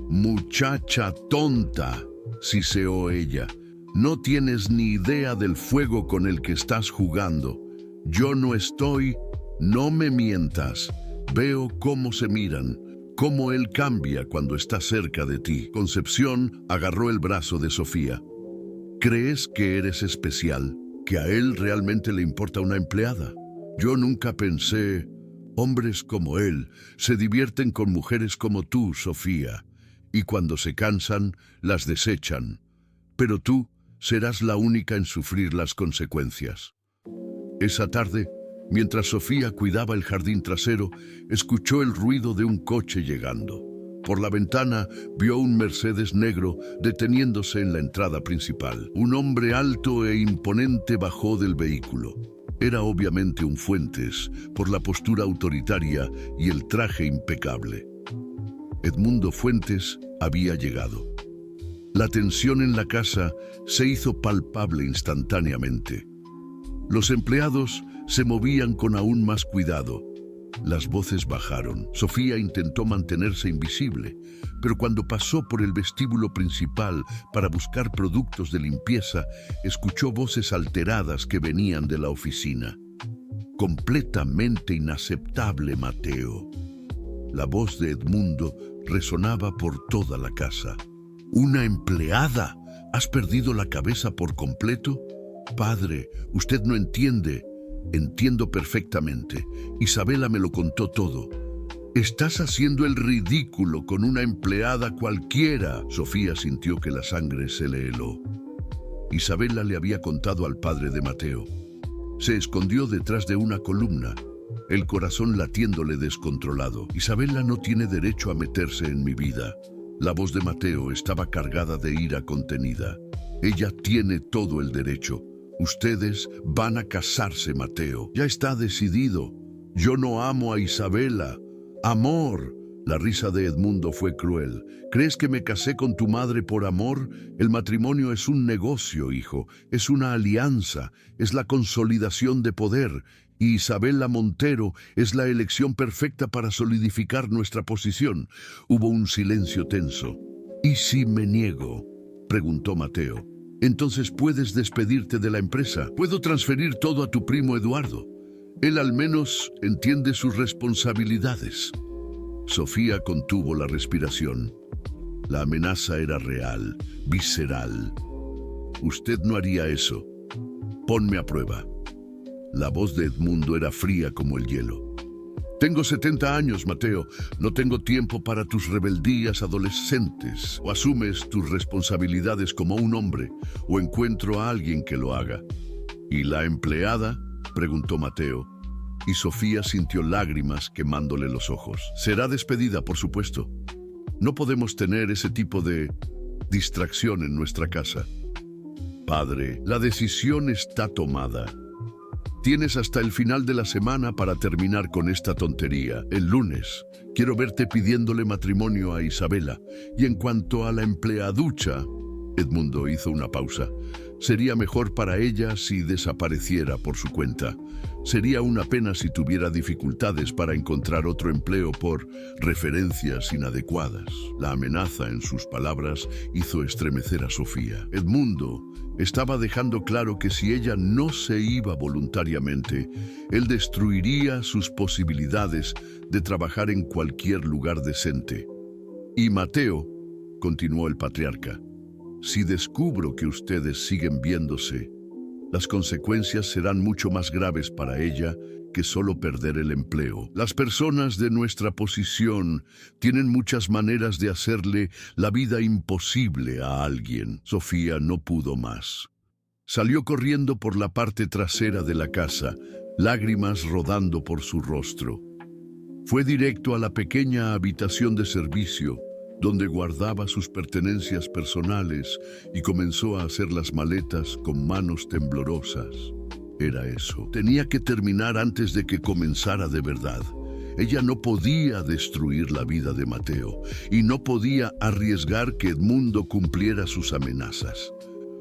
«Muchacha tonta», siseó ella. «No tienes ni idea del fuego con el que estás jugando. Yo no estoy, no me mientas. Veo cómo se miran, cómo él cambia cuando está cerca de ti». Concepción agarró el brazo de Sofía. «¿Crees que eres especial? ¿Que a él realmente le importa una empleada? Yo nunca pensé... Hombres como él se divierten con mujeres como tú, Sofía, y cuando se cansan, las desechan. Pero tú serás la única en sufrir las consecuencias». Esa tarde, mientras Sofía cuidaba el jardín trasero, escuchó el ruido de un coche llegando. Por la ventana vio un Mercedes negro deteniéndose en la entrada principal. Un hombre alto e imponente bajó del vehículo. Era obviamente un Fuentes, por la postura autoritaria y el traje impecable. Edmundo Fuentes había llegado. La tensión en la casa se hizo palpable instantáneamente. Los empleados se movían con aún más cuidado. Las voces bajaron. Sofía intentó mantenerse invisible, pero cuando pasó por el vestíbulo principal para buscar productos de limpieza, escuchó voces alteradas que venían de la oficina. «Completamente inaceptable, Mateo». La voz de Edmundo resonaba por toda la casa. «¿Una empleada? ¿Has perdido la cabeza por completo? Padre, usted no entiende». «Entiendo perfectamente. Isabela me lo contó todo. Estás haciendo el ridículo con una empleada cualquiera». Sofía sintió que la sangre se le heló. Isabela le había contado al padre de Mateo. Se escondió detrás de una columna, el corazón latiéndole descontrolado. «Isabela no tiene derecho a meterse en mi vida». La voz de Mateo estaba cargada de ira contenida. «Ella tiene todo el derecho. Ustedes van a casarse, Mateo. Ya está decidido. Yo no amo a Isabela. Amor». La risa de Edmundo fue cruel. «¿Crees que me casé con tu madre por amor? El matrimonio es un negocio, hijo. Es una alianza. Es la consolidación de poder. Y Isabela Montero es la elección perfecta para solidificar nuestra posición». Hubo un silencio tenso. «¿Y si me niego?», preguntó Mateo. «Entonces puedes despedirte de la empresa. Puedo transferir todo a tu primo Eduardo. Él al menos entiende sus responsabilidades». Sofía contuvo la respiración. La amenaza era real, visceral. «Usted no haría eso. Ponme a prueba». La voz de Edmundo era fría como el hielo. «Tengo 70 años, Mateo. No tengo tiempo para tus rebeldías adolescentes. O asumes tus responsabilidades como un hombre, o encuentro a alguien que lo haga». «¿Y la empleada?», preguntó Mateo, y Sofía sintió lágrimas quemándole los ojos. «Será despedida, por supuesto. No podemos tener ese tipo de distracción en nuestra casa». «Padre, la decisión está tomada. Tienes hasta el final de la semana para terminar con esta tontería. El lunes quiero verte pidiéndole matrimonio a Isabela. Y en cuanto a la empleaducha», Edmundo hizo una pausa, «sería mejor para ella si desapareciera por su cuenta. Sería una pena si tuviera dificultades para encontrar otro empleo por referencias inadecuadas». La amenaza en sus palabras hizo estremecer a Sofía. Edmundo estaba dejando claro que si ella no se iba voluntariamente, él destruiría sus posibilidades de trabajar en cualquier lugar decente. «Y Mateo», continuó el patriarca, «si descubro que ustedes siguen viéndose, las consecuencias serán mucho más graves para ella que solo perder el empleo. Las personas de nuestra posición tienen muchas maneras de hacerle la vida imposible a alguien». Sofía no pudo más. Salió corriendo por la parte trasera de la casa, lágrimas rodando por su rostro. Fue directo a la pequeña habitación de servicio, donde guardaba sus pertenencias personales, y comenzó a hacer las maletas con manos temblorosas. Era eso. Tenía que terminar antes de que comenzara de verdad. Ella no podía destruir la vida de Mateo y no podía arriesgar que Edmundo cumpliera sus amenazas.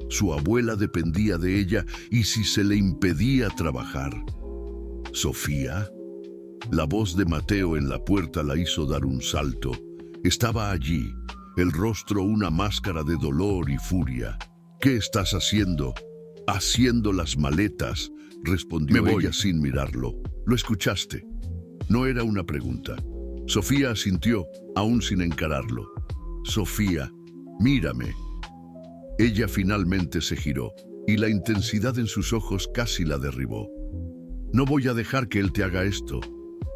Su abuela dependía de ella y si se le impedía trabajar. ¿Sofía? La voz de Mateo en la puerta la hizo dar un salto. Estaba allí, el rostro una máscara de dolor y furia. ¿Qué estás haciendo? Haciendo las maletas, respondió ella sin mirarlo. ¿Lo escuchaste? No era una pregunta. Sofía asintió, aún sin encararlo. Sofía, mírame. Ella finalmente se giró, y la intensidad en sus ojos casi la derribó. No voy a dejar que él te haga esto,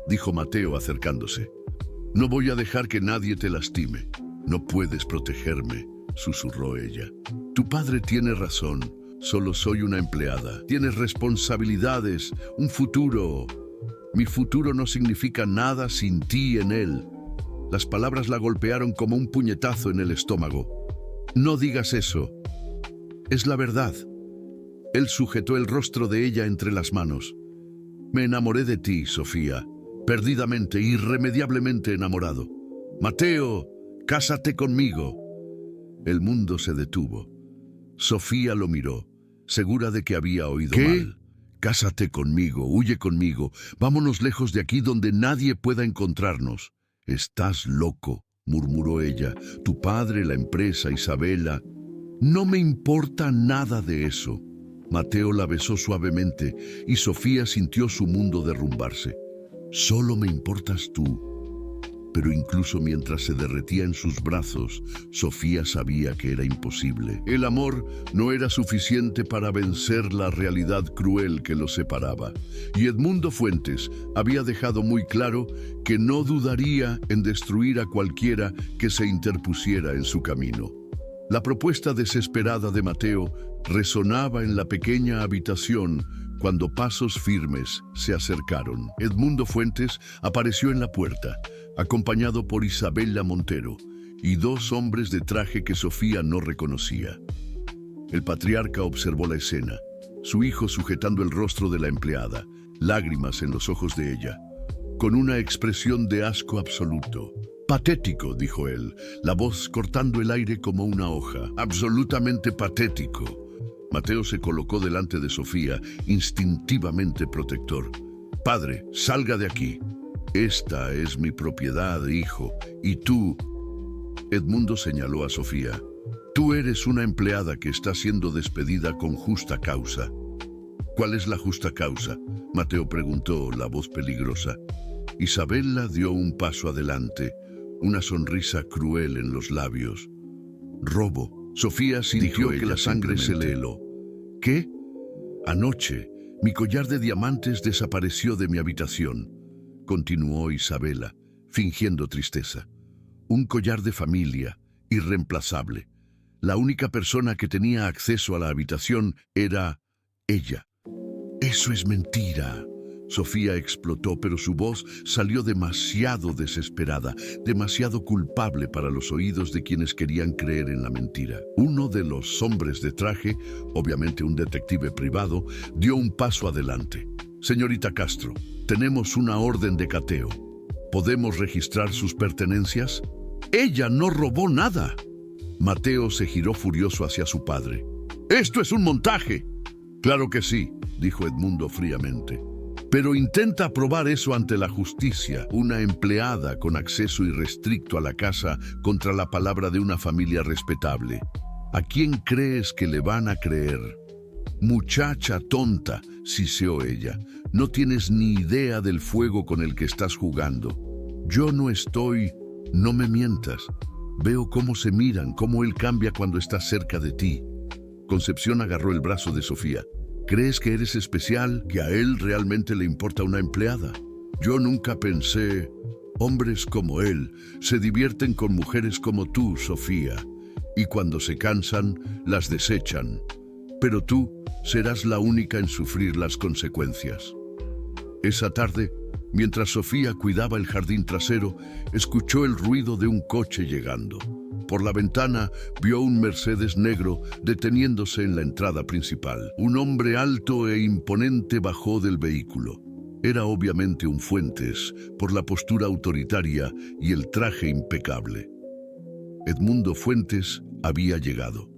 dijo Mateo acercándose. No voy a dejar que nadie te lastime. No puedes protegerme, susurró ella. Tu padre tiene razón, solo soy una empleada. Tienes responsabilidades, un futuro. Mi futuro no significa nada sin ti en él. Las palabras la golpearon como un puñetazo en el estómago. No digas eso. Es la verdad. Él sujetó el rostro de ella entre las manos. Me enamoré de ti, Sofía. Perdidamente, irremediablemente enamorado. Mateo, cásate conmigo. El mundo se detuvo. Sofía lo miró, segura de que había oído mal. Cásate conmigo, huye conmigo. Vámonos lejos de aquí donde nadie pueda encontrarnos. Estás loco, murmuró ella. Tu padre, la empresa, Isabela. No me importa nada de eso. Mateo la besó suavemente y Sofía sintió su mundo derrumbarse. Solo me importas tú. Pero incluso mientras se derretía en sus brazos, Sofía sabía que era imposible. El amor no era suficiente para vencer la realidad cruel que los separaba. Y Edmundo Fuentes había dejado muy claro que no dudaría en destruir a cualquiera que se interpusiera en su camino. La propuesta desesperada de Mateo resonaba en la pequeña habitación cuando pasos firmes se acercaron. Edmundo Fuentes apareció en la puerta, acompañado por Isabela Montero y dos hombres de traje que Sofía no reconocía. El patriarca observó la escena, su hijo sujetando el rostro de la empleada, lágrimas en los ojos de ella, con una expresión de asco absoluto. Patético, dijo él, la voz cortando el aire como una hoja. Absolutamente patético. Mateo se colocó delante de Sofía, instintivamente protector. Padre, salga de aquí. Esta es mi propiedad, hijo, y tú... Edmundo señaló a Sofía. Tú eres una empleada que está siendo despedida con justa causa. ¿Cuál es la justa causa? Mateo preguntó, la voz peligrosa. Isabela dio un paso adelante, una sonrisa cruel en los labios. Robo. Sofía sintió que la sangre se le heló. ¿Qué? Anoche, mi collar de diamantes desapareció de mi habitación, continuó Isabela, fingiendo tristeza. Un collar de familia, irreemplazable. La única persona que tenía acceso a la habitación era ella. Eso es mentira. Sofía explotó, pero su voz salió demasiado desesperada, demasiado culpable para los oídos de quienes querían creer en la mentira. Uno de los hombres de traje, obviamente un detective privado, dio un paso adelante. Señorita Castro, tenemos una orden de cateo. ¿Podemos registrar sus pertenencias? ¡Ella no robó nada! Mateo se giró furioso hacia su padre. ¡Esto es un montaje! Claro que sí, dijo Edmundo fríamente. Pero intenta probar eso ante la justicia, una empleada con acceso irrestricto a la casa contra la palabra de una familia respetable. ¿A quién crees que le van a creer? Muchacha tonta, siseó ella. No tienes ni idea del fuego con el que estás jugando. Yo no estoy... No me mientas. Veo cómo se miran, cómo él cambia cuando está cerca de ti. Concepción agarró el brazo de Sofía. ¿Crees que eres especial, que a él realmente le importa una empleada? Yo nunca pensé... Hombres como él se divierten con mujeres como tú, Sofía, y cuando se cansan, las desechan. Pero tú serás la única en sufrir las consecuencias. Esa tarde, mientras Sofía cuidaba el jardín trasero, escuchó el ruido de un coche llegando. Por la ventana vio un Mercedes negro deteniéndose en la entrada principal. Un hombre alto e imponente bajó del vehículo. Era obviamente un Fuentes, por la postura autoritaria y el traje impecable. Edmundo Fuentes había llegado.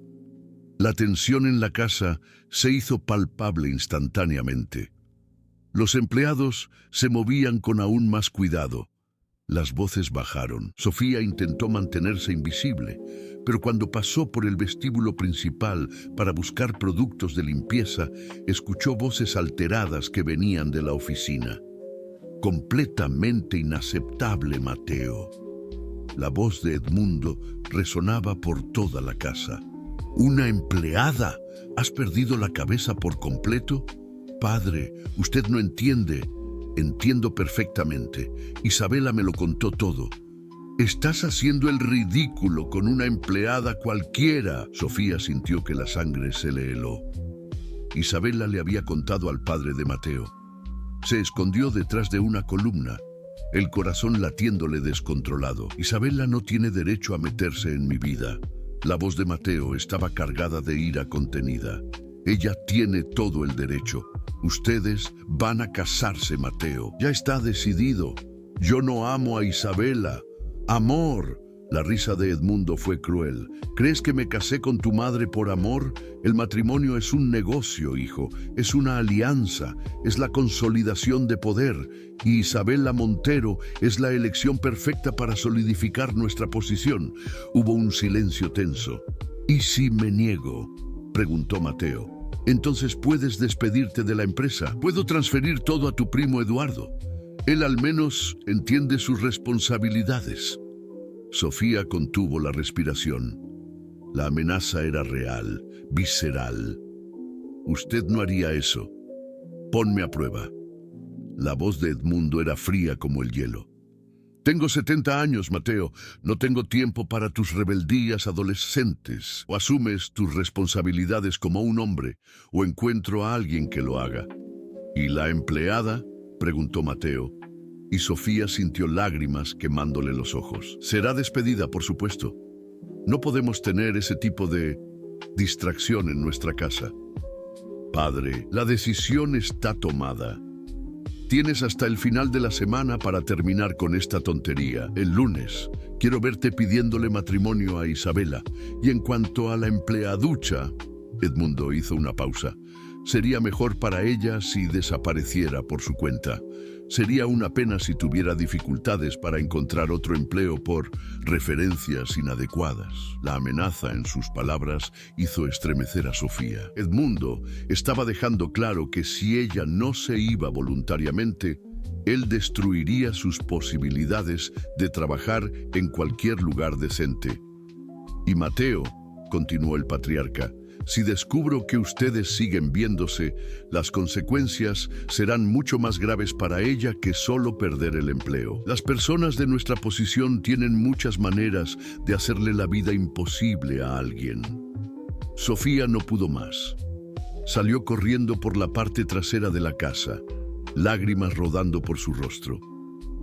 La tensión en la casa se hizo palpable instantáneamente. Los empleados se movían con aún más cuidado. Las voces bajaron. Sofía intentó mantenerse invisible, pero cuando pasó por el vestíbulo principal para buscar productos de limpieza, escuchó voces alteradas que venían de la oficina. Completamente inaceptable, Mateo. La voz de Edmundo resonaba por toda la casa. ¿Una empleada? ¿Has perdido la cabeza por completo? Padre, usted no entiende. Entiendo perfectamente. Isabela me lo contó todo. Estás haciendo el ridículo con una empleada cualquiera. Sofía sintió que la sangre se le heló. Isabela le había contado al padre de Mateo. Se escondió detrás de una columna, el corazón latiéndole descontrolado. Isabela no tiene derecho a meterse en mi vida. La voz de Mateo estaba cargada de ira contenida. Ella tiene todo el derecho. Ustedes van a casarse, Mateo. Ya está decidido. Yo no amo a Isabela. Amor. La risa de Edmundo fue cruel. ¿Crees que me casé con tu madre por amor? El matrimonio es un negocio, hijo. Es una alianza. Es la consolidación de poder. Y Isabela Montero es la elección perfecta para solidificar nuestra posición. Hubo un silencio tenso. ¿Y si me niego?, preguntó Mateo. Entonces puedes despedirte de la empresa. Puedo transferir todo a tu primo Eduardo. Él al menos entiende sus responsabilidades. Sofía contuvo la respiración. La amenaza era real, visceral. Usted no haría eso. Ponme a prueba. La voz de Edmundo era fría como el hielo. Tengo 70 años, Mateo. No tengo tiempo para tus rebeldías adolescentes. O asumes tus responsabilidades como un hombre, o encuentro a alguien que lo haga. ¿Y la empleada?, preguntó Mateo, y Sofía sintió lágrimas quemándole los ojos. Será despedida, por supuesto. No podemos tener ese tipo de distracción en nuestra casa. Padre, la decisión está tomada. Tienes hasta el final de la semana para terminar con esta tontería. El lunes quiero verte pidiéndole matrimonio a Isabela. Y en cuanto a la empleaducha, Edmundo hizo una pausa. Sería mejor para ella si desapareciera por su cuenta. Sería una pena si tuviera dificultades para encontrar otro empleo por referencias inadecuadas. La amenaza en sus palabras hizo estremecer a Sofía. Edmundo estaba dejando claro que si ella no se iba voluntariamente, él destruiría sus posibilidades de trabajar en cualquier lugar decente. Y Mateo, continuó el patriarca, si descubro que ustedes siguen viéndose, las consecuencias serán mucho más graves para ella que solo perder el empleo. Las personas de nuestra posición tienen muchas maneras de hacerle la vida imposible a alguien. Sofía no pudo más. Salió corriendo por la parte trasera de la casa, lágrimas rodando por su rostro.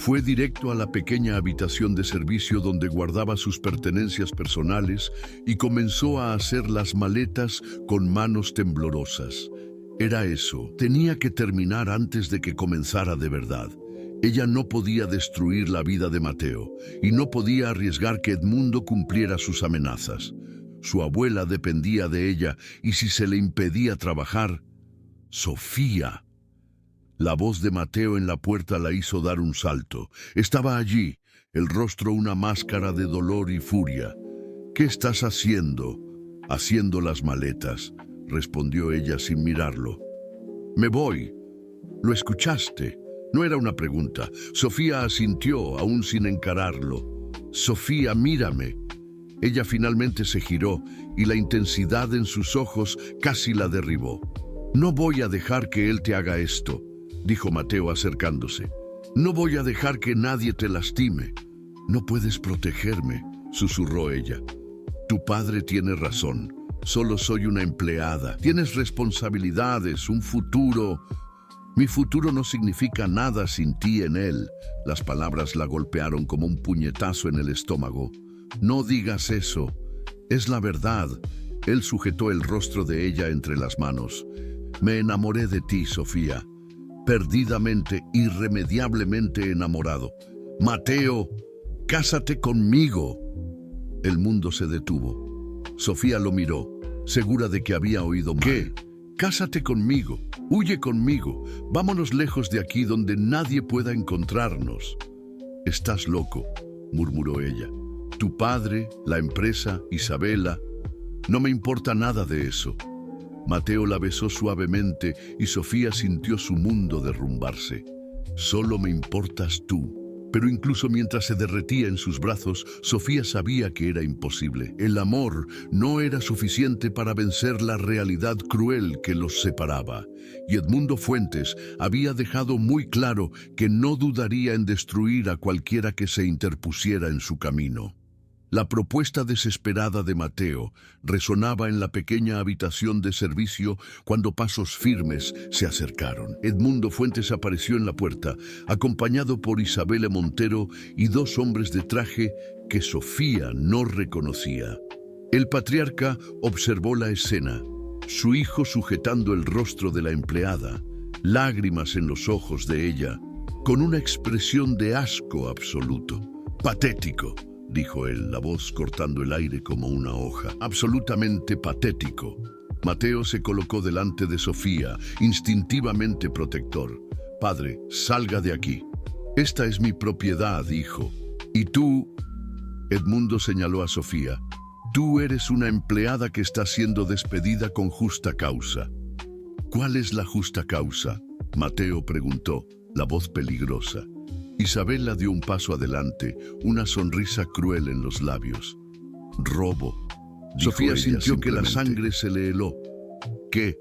Fue directo a la pequeña habitación de servicio donde guardaba sus pertenencias personales y comenzó a hacer las maletas con manos temblorosas. Era eso, tenía que terminar antes de que comenzara de verdad. Ella no podía destruir la vida de Mateo y no podía arriesgar que Edmundo cumpliera sus amenazas. Su abuela dependía de ella y si se le impedía trabajar, Sofía. La voz de Mateo en la puerta la hizo dar un salto. Estaba allí, el rostro una máscara de dolor y furia. ¿Qué estás haciendo? Haciendo las maletas, respondió ella sin mirarlo. Me voy. ¿Lo escuchaste? No era una pregunta. Sofía asintió, aún sin encararlo. Sofía, mírame. Ella finalmente se giró y la intensidad en sus ojos casi la derribó. No voy a dejar que él te haga esto, dijo Mateo acercándose. No voy a dejar que nadie te lastime. No puedes protegerme, susurró ella. Tu padre tiene razón. Solo soy una empleada. Tienes responsabilidades, un futuro. Mi futuro no significa nada sin ti en él. Las palabras la golpearon como un puñetazo en el estómago. No digas eso. Es la verdad. Él sujetó el rostro de ella entre las manos. Me enamoré de ti, Sofía. perdidamente, irremediablemente enamorado. Mateo, cásate conmigo. El mundo se detuvo. Sofía lo miró, segura de que había oído mal. ¿Qué? Cásate conmigo, huye conmigo, vámonos lejos de aquí donde nadie pueda encontrarnos. Estás loco, murmuró ella. Tu padre, la empresa, Isabela, no me importa nada de eso. Mateo la besó suavemente y Sofía sintió su mundo derrumbarse. Solo me importas tú. Pero incluso mientras se derretía en sus brazos, Sofía sabía que era imposible. El amor no era suficiente para vencer la realidad cruel que los separaba. Y Edmundo Fuentes había dejado muy claro que no dudaría en destruir a cualquiera que se interpusiera en su camino. La propuesta desesperada de Mateo resonaba en la pequeña habitación de servicio cuando pasos firmes se acercaron. Edmundo Fuentes apareció en la puerta, acompañado por Isabela Montero y dos hombres de traje que Sofía no reconocía. El patriarca observó la escena, su hijo sujetando el rostro de la empleada, lágrimas en los ojos de ella, con una expresión de asco absoluto. Patético, dijo él, la voz cortando el aire como una hoja. Absolutamente patético. Mateo se colocó delante de Sofía, instintivamente protector. Padre, salga de aquí. Esta es mi propiedad, hijo. Y tú, Edmundo señaló a Sofía, tú eres una empleada que está siendo despedida con justa causa. ¿Cuál es la justa causa? Mateo preguntó, la voz peligrosa. Isabela dio un paso adelante, una sonrisa cruel en los labios. Robo. Sofía sintió que la sangre se le heló. ¿Qué?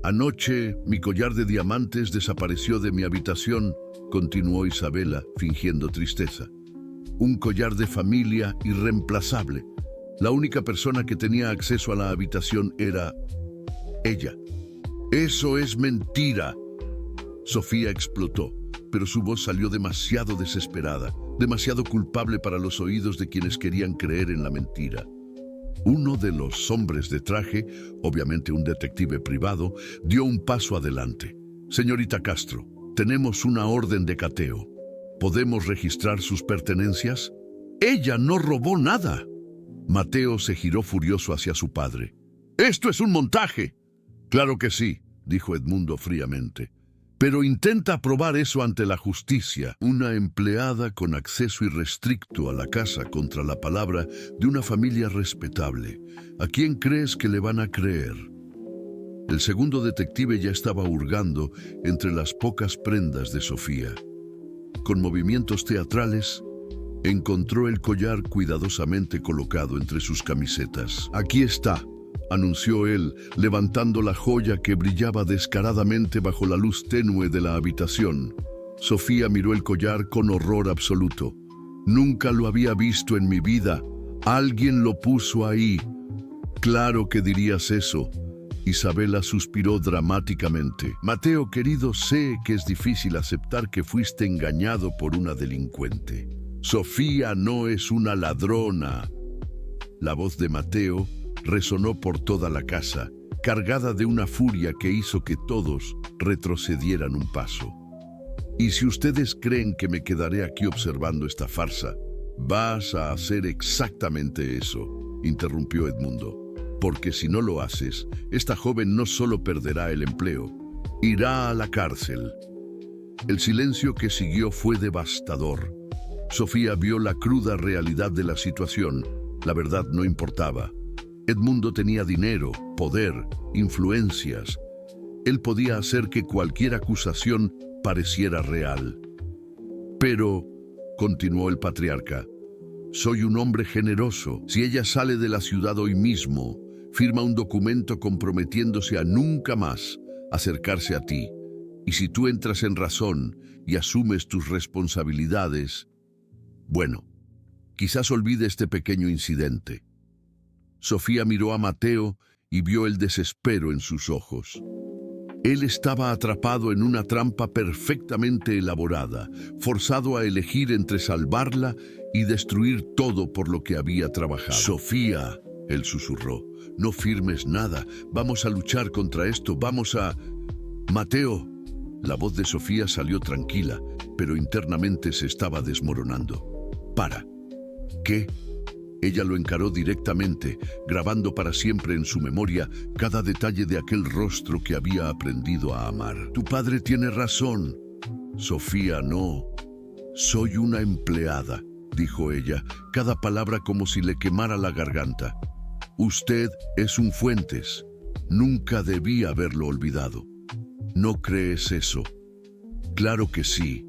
Anoche mi collar de diamantes desapareció de mi habitación, continuó Isabela, fingiendo tristeza. Un collar de familia irreemplazable. La única persona que tenía acceso a la habitación era ella. ¡Eso es mentira! Sofía explotó, pero su voz salió demasiado desesperada, demasiado culpable para los oídos de quienes querían creer en la mentira. Uno de los hombres de traje, obviamente un detective privado, dio un paso adelante. Señorita Castro, tenemos una orden de cateo. ¿Podemos registrar sus pertenencias? ¡Ella no robó nada! Mateo se giró furioso hacia su padre. ¡Esto es un montaje! Claro que sí, dijo Edmundo fríamente. Pero intenta probar eso ante la justicia. Una empleada con acceso irrestricto a la casa contra la palabra de una familia respetable. ¿A quién crees que le van a creer? El segundo detective ya estaba hurgando entre las pocas prendas de Sofía. Con movimientos teatrales, encontró el collar cuidadosamente colocado entre sus camisetas. Aquí está, anunció él, levantando la joya que brillaba descaradamente bajo la luz tenue de la habitación. Sofía miró el collar con horror absoluto. Nunca lo había visto en mi vida. Alguien lo puso ahí. Claro que dirías eso. Isabela suspiró dramáticamente. Mateo, querido, sé que es difícil aceptar que fuiste engañado por una delincuente. Sofía no es una ladrona. La voz de Mateo resonó por toda la casa, cargada de una furia que hizo que todos retrocedieran un paso. Y si ustedes creen que me quedaré aquí observando esta farsa, vas a hacer exactamente eso, interrumpió Edmundo. Porque si no lo haces, esta joven no solo perderá el empleo, irá a la cárcel. El silencio que siguió fue devastador. Sofía vio la cruda realidad de la situación. La verdad no importaba. Edmundo tenía dinero, poder, influencias. Él podía hacer que cualquier acusación pareciera real. Pero, continuó el patriarca, soy un hombre generoso. Si ella sale de la ciudad hoy mismo, firma un documento comprometiéndose a nunca más acercarse a ti. Y si tú entras en razón y asumes tus responsabilidades, bueno, quizás olvide este pequeño incidente. Sofía miró a Mateo y vio el desespero en sus ojos. Él estaba atrapado en una trampa perfectamente elaborada, forzado a elegir entre salvarla y destruir todo por lo que había trabajado. Sofía, él susurró, no firmes nada, vamos a luchar contra esto, vamos a... Mateo, La voz de Sofía salió tranquila, pero internamente se estaba desmoronando. «Para». «¿Qué?». Ella lo encaró directamente, grabando para siempre en su memoria cada detalle de aquel rostro que había aprendido a amar. «Tu padre tiene razón». «Sofía, no. Soy una empleada», dijo ella, cada palabra como si le quemara la garganta. «Usted es un Fuentes. Nunca debí haberlo olvidado». «¿No crees eso?». «Claro que sí».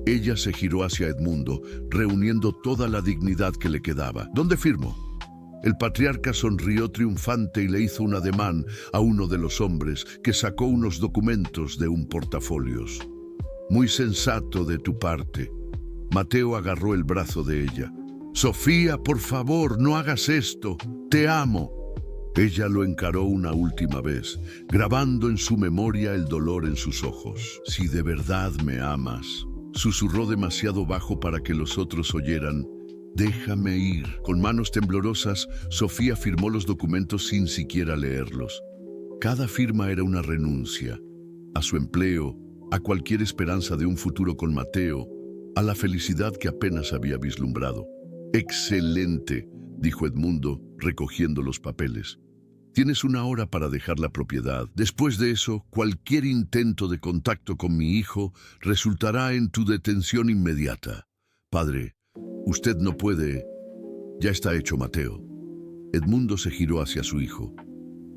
Ella se giró hacia Edmundo, reuniendo toda la dignidad que le quedaba. «¿Dónde firmo?». El patriarca sonrió triunfante y le hizo un ademán a uno de los hombres, que sacó unos documentos de un portafolios. «Muy sensato de tu parte». Mateo agarró el brazo de ella. «Sofía, por favor, no hagas esto. Te amo». Ella lo encaró una última vez, grabando en su memoria el dolor en sus ojos. «Si de verdad me amas», susurró demasiado bajo para que los otros oyeran, «déjame ir». Con manos temblorosas, Sofía firmó los documentos sin siquiera leerlos. Cada firma era una renuncia, a su empleo, a cualquier esperanza de un futuro con Mateo, a la felicidad que apenas había vislumbrado. «Excelente», dijo Edmundo, recogiendo los papeles. «Tienes una hora para dejar la propiedad. Después de eso, cualquier intento de contacto con mi hijo resultará en tu detención inmediata. Padre, usted no puede». «Ya está hecho, Mateo». Edmundo se giró hacia su hijo.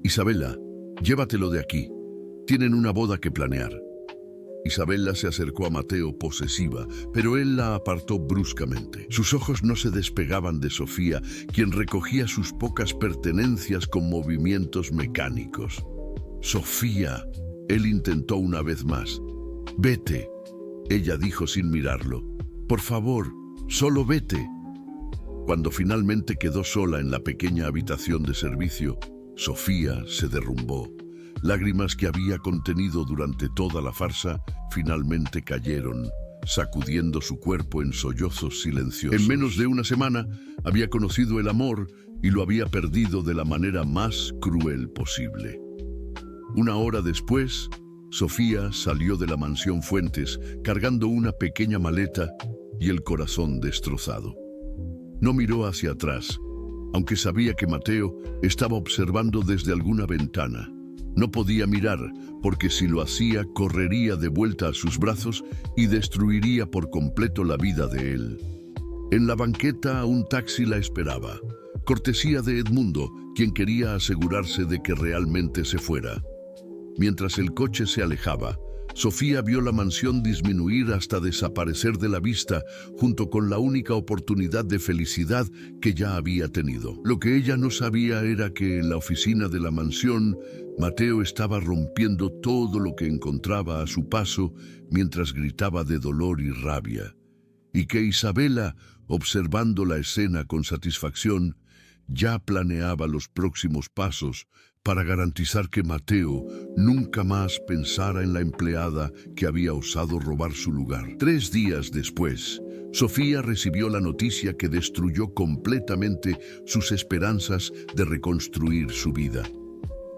«Isabela, llévatelo de aquí. Tienen una boda que planear». Isabela se acercó a Mateo posesiva, pero él la apartó bruscamente. Sus ojos no se despegaban de Sofía, quien recogía sus pocas pertenencias con movimientos mecánicos. «Sofía», él intentó una vez más. «Vete», ella dijo sin mirarlo. «Por favor, solo vete». Cuando finalmente quedó sola en la pequeña habitación de servicio, Sofía se derrumbó. Lágrimas que había contenido durante toda la farsa finalmente cayeron, sacudiendo su cuerpo en sollozos silenciosos. En menos de una semana había conocido el amor y lo había perdido de la manera más cruel posible. Una hora después, Sofía salió de la mansión Fuentes cargando una pequeña maleta y el corazón destrozado. No miró hacia atrás, aunque sabía que Mateo estaba observando desde alguna ventana. No podía mirar, porque si lo hacía, correría de vuelta a sus brazos y destruiría por completo la vida de él. En la banqueta, un taxi la esperaba, cortesía de Edmundo, quien quería asegurarse de que realmente se fuera. Mientras el coche se alejaba, Sofía vio la mansión disminuir hasta desaparecer de la vista, junto con la única oportunidad de felicidad que ya había tenido. Lo que ella no sabía era que en la oficina de la mansión, Mateo estaba rompiendo todo lo que encontraba a su paso mientras gritaba de dolor y rabia, y que Isabela, observando la escena con satisfacción, ya planeaba los próximos pasos para garantizar que Mateo nunca más pensara en la empleada que había osado robar su lugar. 3 días después, Sofía recibió la noticia que destruyó completamente sus esperanzas de reconstruir su vida.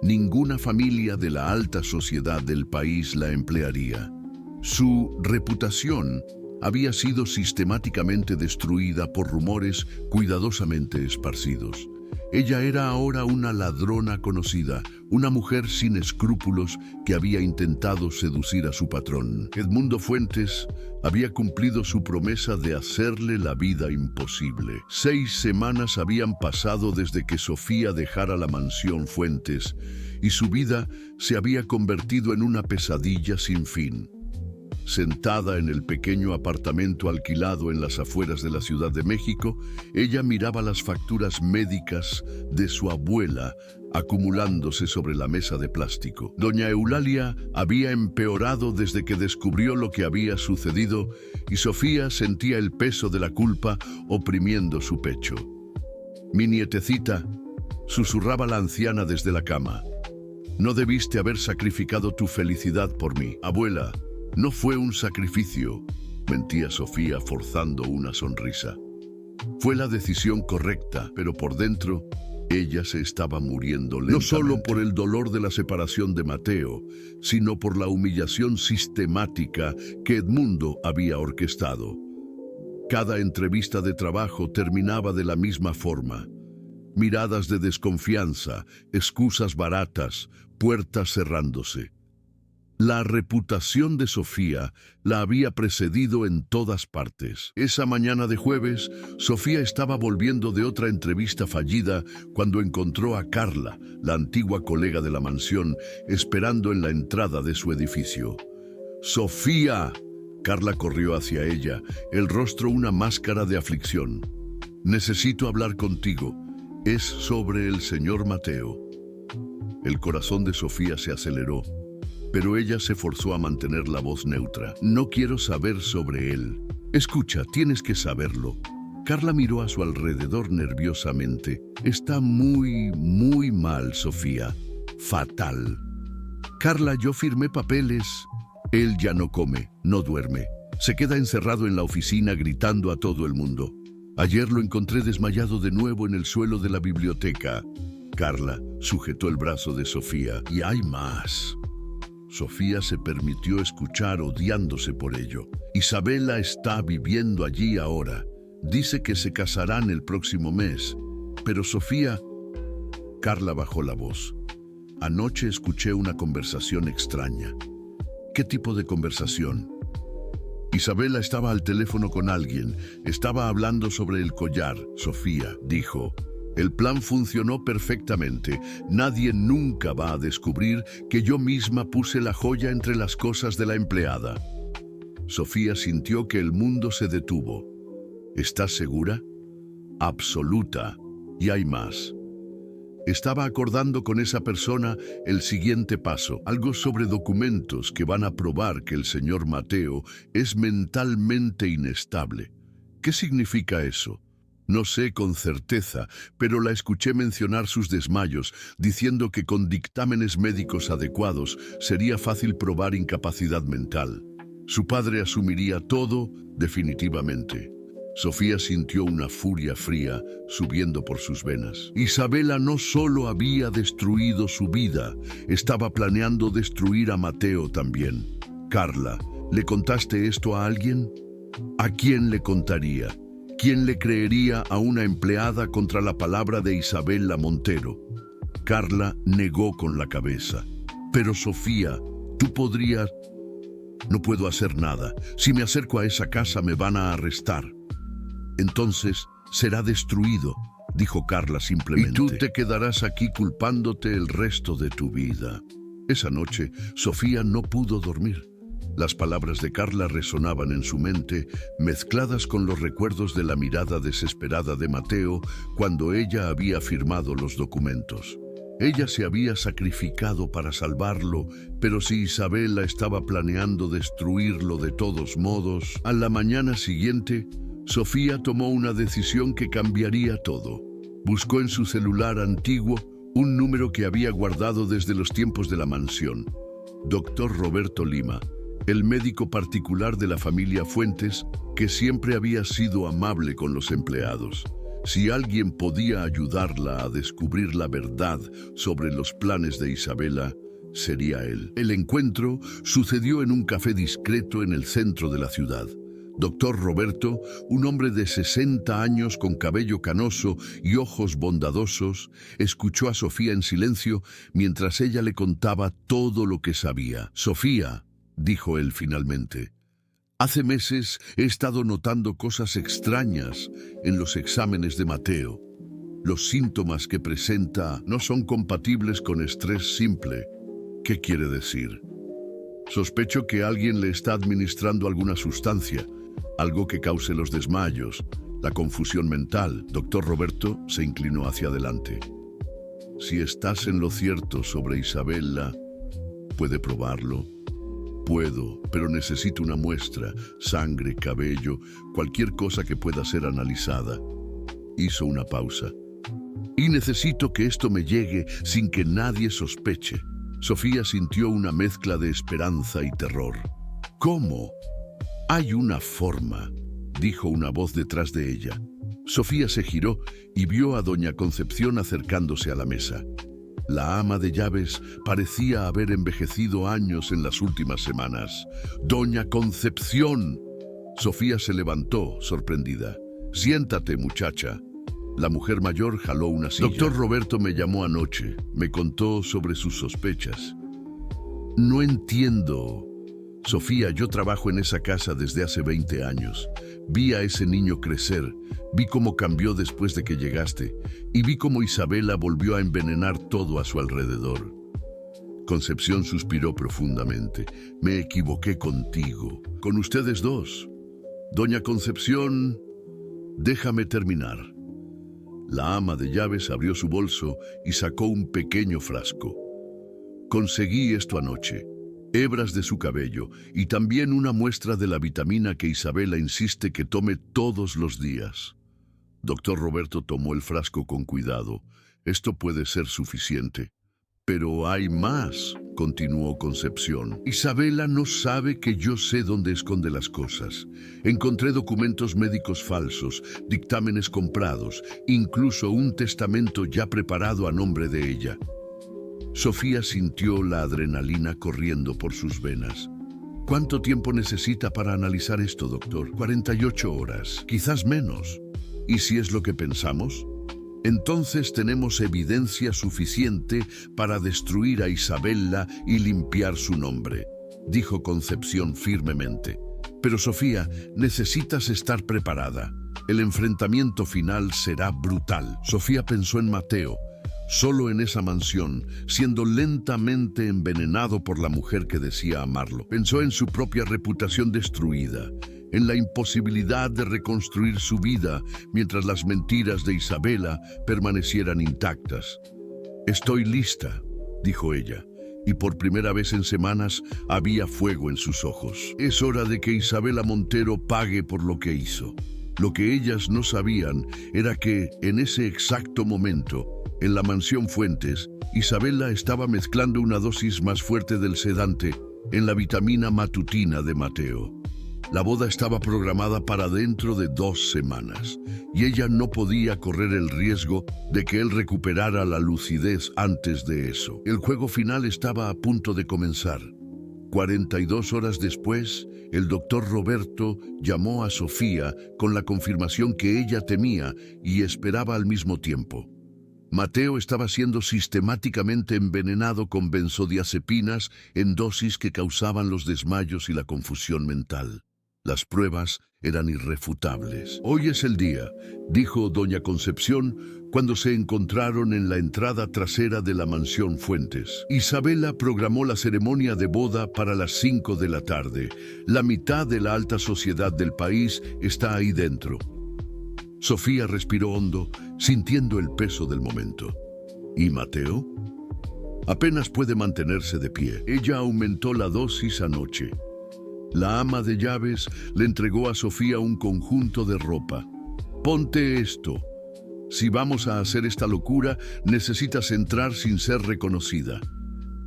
Ninguna familia de la alta sociedad del país la emplearía. Su reputación había sido sistemáticamente destruida por rumores cuidadosamente esparcidos. Ella era ahora una ladrona conocida, una mujer sin escrúpulos que había intentado seducir a su patrón. Edmundo Fuentes había cumplido su promesa de hacerle la vida imposible. 6 semanas habían pasado desde que Sofía dejara la mansión Fuentes y su vida se había convertido en una pesadilla sin fin. Sentada en el pequeño apartamento alquilado en las afueras de la Ciudad de México, ella miraba las facturas médicas de su abuela acumulándose sobre la mesa de plástico. Doña Eulalia había empeorado desde que descubrió lo que había sucedido y Sofía sentía el peso de la culpa oprimiendo su pecho. «Mi nietecita», susurraba la anciana desde la cama, «no debiste haber sacrificado tu felicidad por mí». «Abuela, no fue un sacrificio», mentía Sofía forzando una sonrisa. «Fue la decisión correcta, pero por dentro Ella se estaba muriendo lentamente. No solo por el dolor de la separación de Mateo, sino por la humillación sistemática que Edmundo había orquestado. Cada entrevista de trabajo terminaba de la misma forma. Miradas de desconfianza, excusas baratas, puertas cerrándose. La reputación de Sofía la había precedido en todas partes. Esa mañana de jueves, Sofía estaba volviendo de otra entrevista fallida cuando encontró a Carla, la antigua colega de la mansión, esperando en la entrada de su edificio. ¡Sofía! Carla corrió hacia ella, el rostro una máscara de aflicción. «Necesito hablar contigo. Es sobre el señor Mateo». El corazón de Sofía se aceleró, pero ella se forzó a mantener la voz neutra. «No quiero saber sobre él. Escucha, tienes que saberlo». Carla miró a su alrededor nerviosamente. «Está muy mal, Sofía. Fatal». «Carla, yo firmé papeles». Él ya no come, no duerme. Se queda encerrado en la oficina gritando a todo el mundo. Ayer lo encontré desmayado de nuevo en el suelo de la biblioteca. Carla sujetó el brazo de Sofía. «Y hay más». Sofía se permitió escuchar odiándose por ello. «Isabela está viviendo allí ahora. Dice que se casarán el próximo mes. Pero Sofía...» Carla bajó la voz. «Anoche escuché una conversación extraña». «¿Qué tipo de conversación?» «Isabela estaba al teléfono con alguien. Estaba hablando sobre el collar». Sofía dijo: «El plan funcionó perfectamente. Nadie nunca va a descubrir que yo misma puse la joya entre las cosas de la empleada». Sofía sintió que el mundo se detuvo. «¿Estás segura?» «Absoluta. Y hay más». Estaba acordando con esa persona el siguiente paso, algo sobre documentos que van a probar que el señor Mateo es mentalmente inestable. ¿Qué significa eso? No sé con certeza, pero la escuché mencionar sus desmayos, diciendo que con dictámenes médicos adecuados sería fácil probar incapacidad mental. Su padre asumiría todo definitivamente. Sofía sintió una furia fría subiendo por sus venas. Isabela no solo había destruido su vida, estaba planeando destruir a Mateo también. «Carla, ¿le contaste esto a alguien?» ¿A quién le contaría? ¿Quién le creería a una empleada contra la palabra de Isabela Montero? Carla negó con la cabeza. «Pero Sofía, tú podrías...» «No puedo hacer nada. Si me acerco a esa casa me van a arrestar». «Entonces será destruido», dijo Carla simplemente. «Y tú te quedarás aquí culpándote el resto de tu vida». Esa noche, Sofía no pudo dormir. Las palabras de Carla resonaban en su mente, mezcladas con los recuerdos de la mirada desesperada de Mateo cuando ella había firmado los documentos. Ella se había sacrificado para salvarlo, pero si Isabela estaba planeando destruirlo de todos modos, a la mañana siguiente, Sofía tomó una decisión que cambiaría todo. Buscó en su celular antiguo un número que había guardado desde los tiempos de la mansión. Dr. Roberto Lima, el médico particular de la familia Fuentes, que siempre había sido amable con los empleados. Si alguien podía ayudarla a descubrir la verdad sobre los planes de Isabela, sería él. El encuentro sucedió en un café discreto en el centro de la ciudad. Dr. Roberto, un hombre de 60 años con cabello canoso y ojos bondadosos, escuchó a Sofía en silencio mientras ella le contaba todo lo que sabía. «Sofía», dijo él finalmente, «hace meses he estado notando cosas extrañas en los exámenes de Mateo. Los síntomas que presenta no son compatibles con estrés simple». «¿Qué quiere decir?» «Sospecho que alguien le está administrando alguna sustancia, algo que cause los desmayos, la confusión mental». Dr. Roberto se inclinó hacia adelante. «Si estás en lo cierto sobre Isabela, ¿puede probarlo?» «Puedo, pero necesito una muestra, sangre, cabello, cualquier cosa que pueda ser analizada». Hizo una pausa. «Y necesito que esto me llegue sin que nadie sospeche». Sofía sintió una mezcla de esperanza y terror. «¿Cómo?» «Hay una forma», dijo una voz detrás de ella. Sofía se giró y vio a doña Concepción acercándose a la mesa. La ama de llaves parecía haber envejecido años en las últimas semanas. ¡Doña Concepción! Sofía se levantó, sorprendida. «Siéntate, muchacha». La mujer mayor jaló una silla. «Doctor Roberto me llamó anoche. Me contó sobre sus sospechas». «No entiendo». «Sofía, yo trabajo en esa casa desde hace 20 años. Vi a ese niño crecer, vi cómo cambió después de que llegaste, y vi cómo Isabela volvió a envenenar todo a su alrededor». Concepción suspiró profundamente. «Me equivoqué contigo, con ustedes dos. Doña Concepción, déjame terminar». La ama de llaves abrió su bolso y sacó un pequeño frasco. «Conseguí esto anoche. Hebras de su cabello y también una muestra de la vitamina que Isabela insiste que tome todos los días». Doctor Roberto tomó el frasco con cuidado. «Esto puede ser suficiente». «Pero hay más», continuó Concepción. «Isabela no sabe que yo sé dónde esconde las cosas. Encontré documentos médicos falsos, dictámenes comprados, incluso un testamento ya preparado a nombre de ella». Sofía sintió la adrenalina corriendo por sus venas. «¿Cuánto tiempo necesita para analizar esto, doctor?» 48 horas, quizás menos. ¿Y si es lo que pensamos? Entonces tenemos evidencia suficiente para destruir a Isabela y limpiar su nombre», dijo Concepción firmemente. «Pero Sofía, necesitas estar preparada. El enfrentamiento final será brutal». Sofía pensó en Mateo, solo en esa mansión, siendo lentamente envenenado por la mujer que decía amarlo. Pensó en su propia reputación destruida, en la imposibilidad de reconstruir su vida mientras las mentiras de Isabela permanecieran intactas. «Estoy lista», dijo ella, y por primera vez en semanas había fuego en sus ojos. «Es hora de que Isabela Montero pague por lo que hizo». Lo que ellas no sabían era que, en ese exacto momento, en la mansión Fuentes, Isabela estaba mezclando una dosis más fuerte del sedante en la vitamina matutina de Mateo. La boda estaba programada para dentro de 2 semanas, y ella no podía correr el riesgo de que él recuperara la lucidez antes de eso. El juego final estaba a punto de comenzar. 42 horas después, el doctor Roberto llamó a Sofía con la confirmación que ella temía y esperaba al mismo tiempo. Mateo estaba siendo sistemáticamente envenenado con benzodiazepinas en dosis que causaban los desmayos y la confusión mental. Las pruebas eran irrefutables. «Hoy es el día», dijo doña Concepción cuando se encontraron en la entrada trasera de la mansión Fuentes. Isabela programó la ceremonia de boda para las 5 de la tarde. La mitad de la alta sociedad del país está ahí dentro. Sofía respiró hondo, sintiendo el peso del momento. ¿Y Mateo? Apenas puede mantenerse de pie. Ella aumentó la dosis anoche. La ama de llaves le entregó a Sofía un conjunto de ropa. «Ponte esto. Si vamos a hacer esta locura, necesitas entrar sin ser reconocida».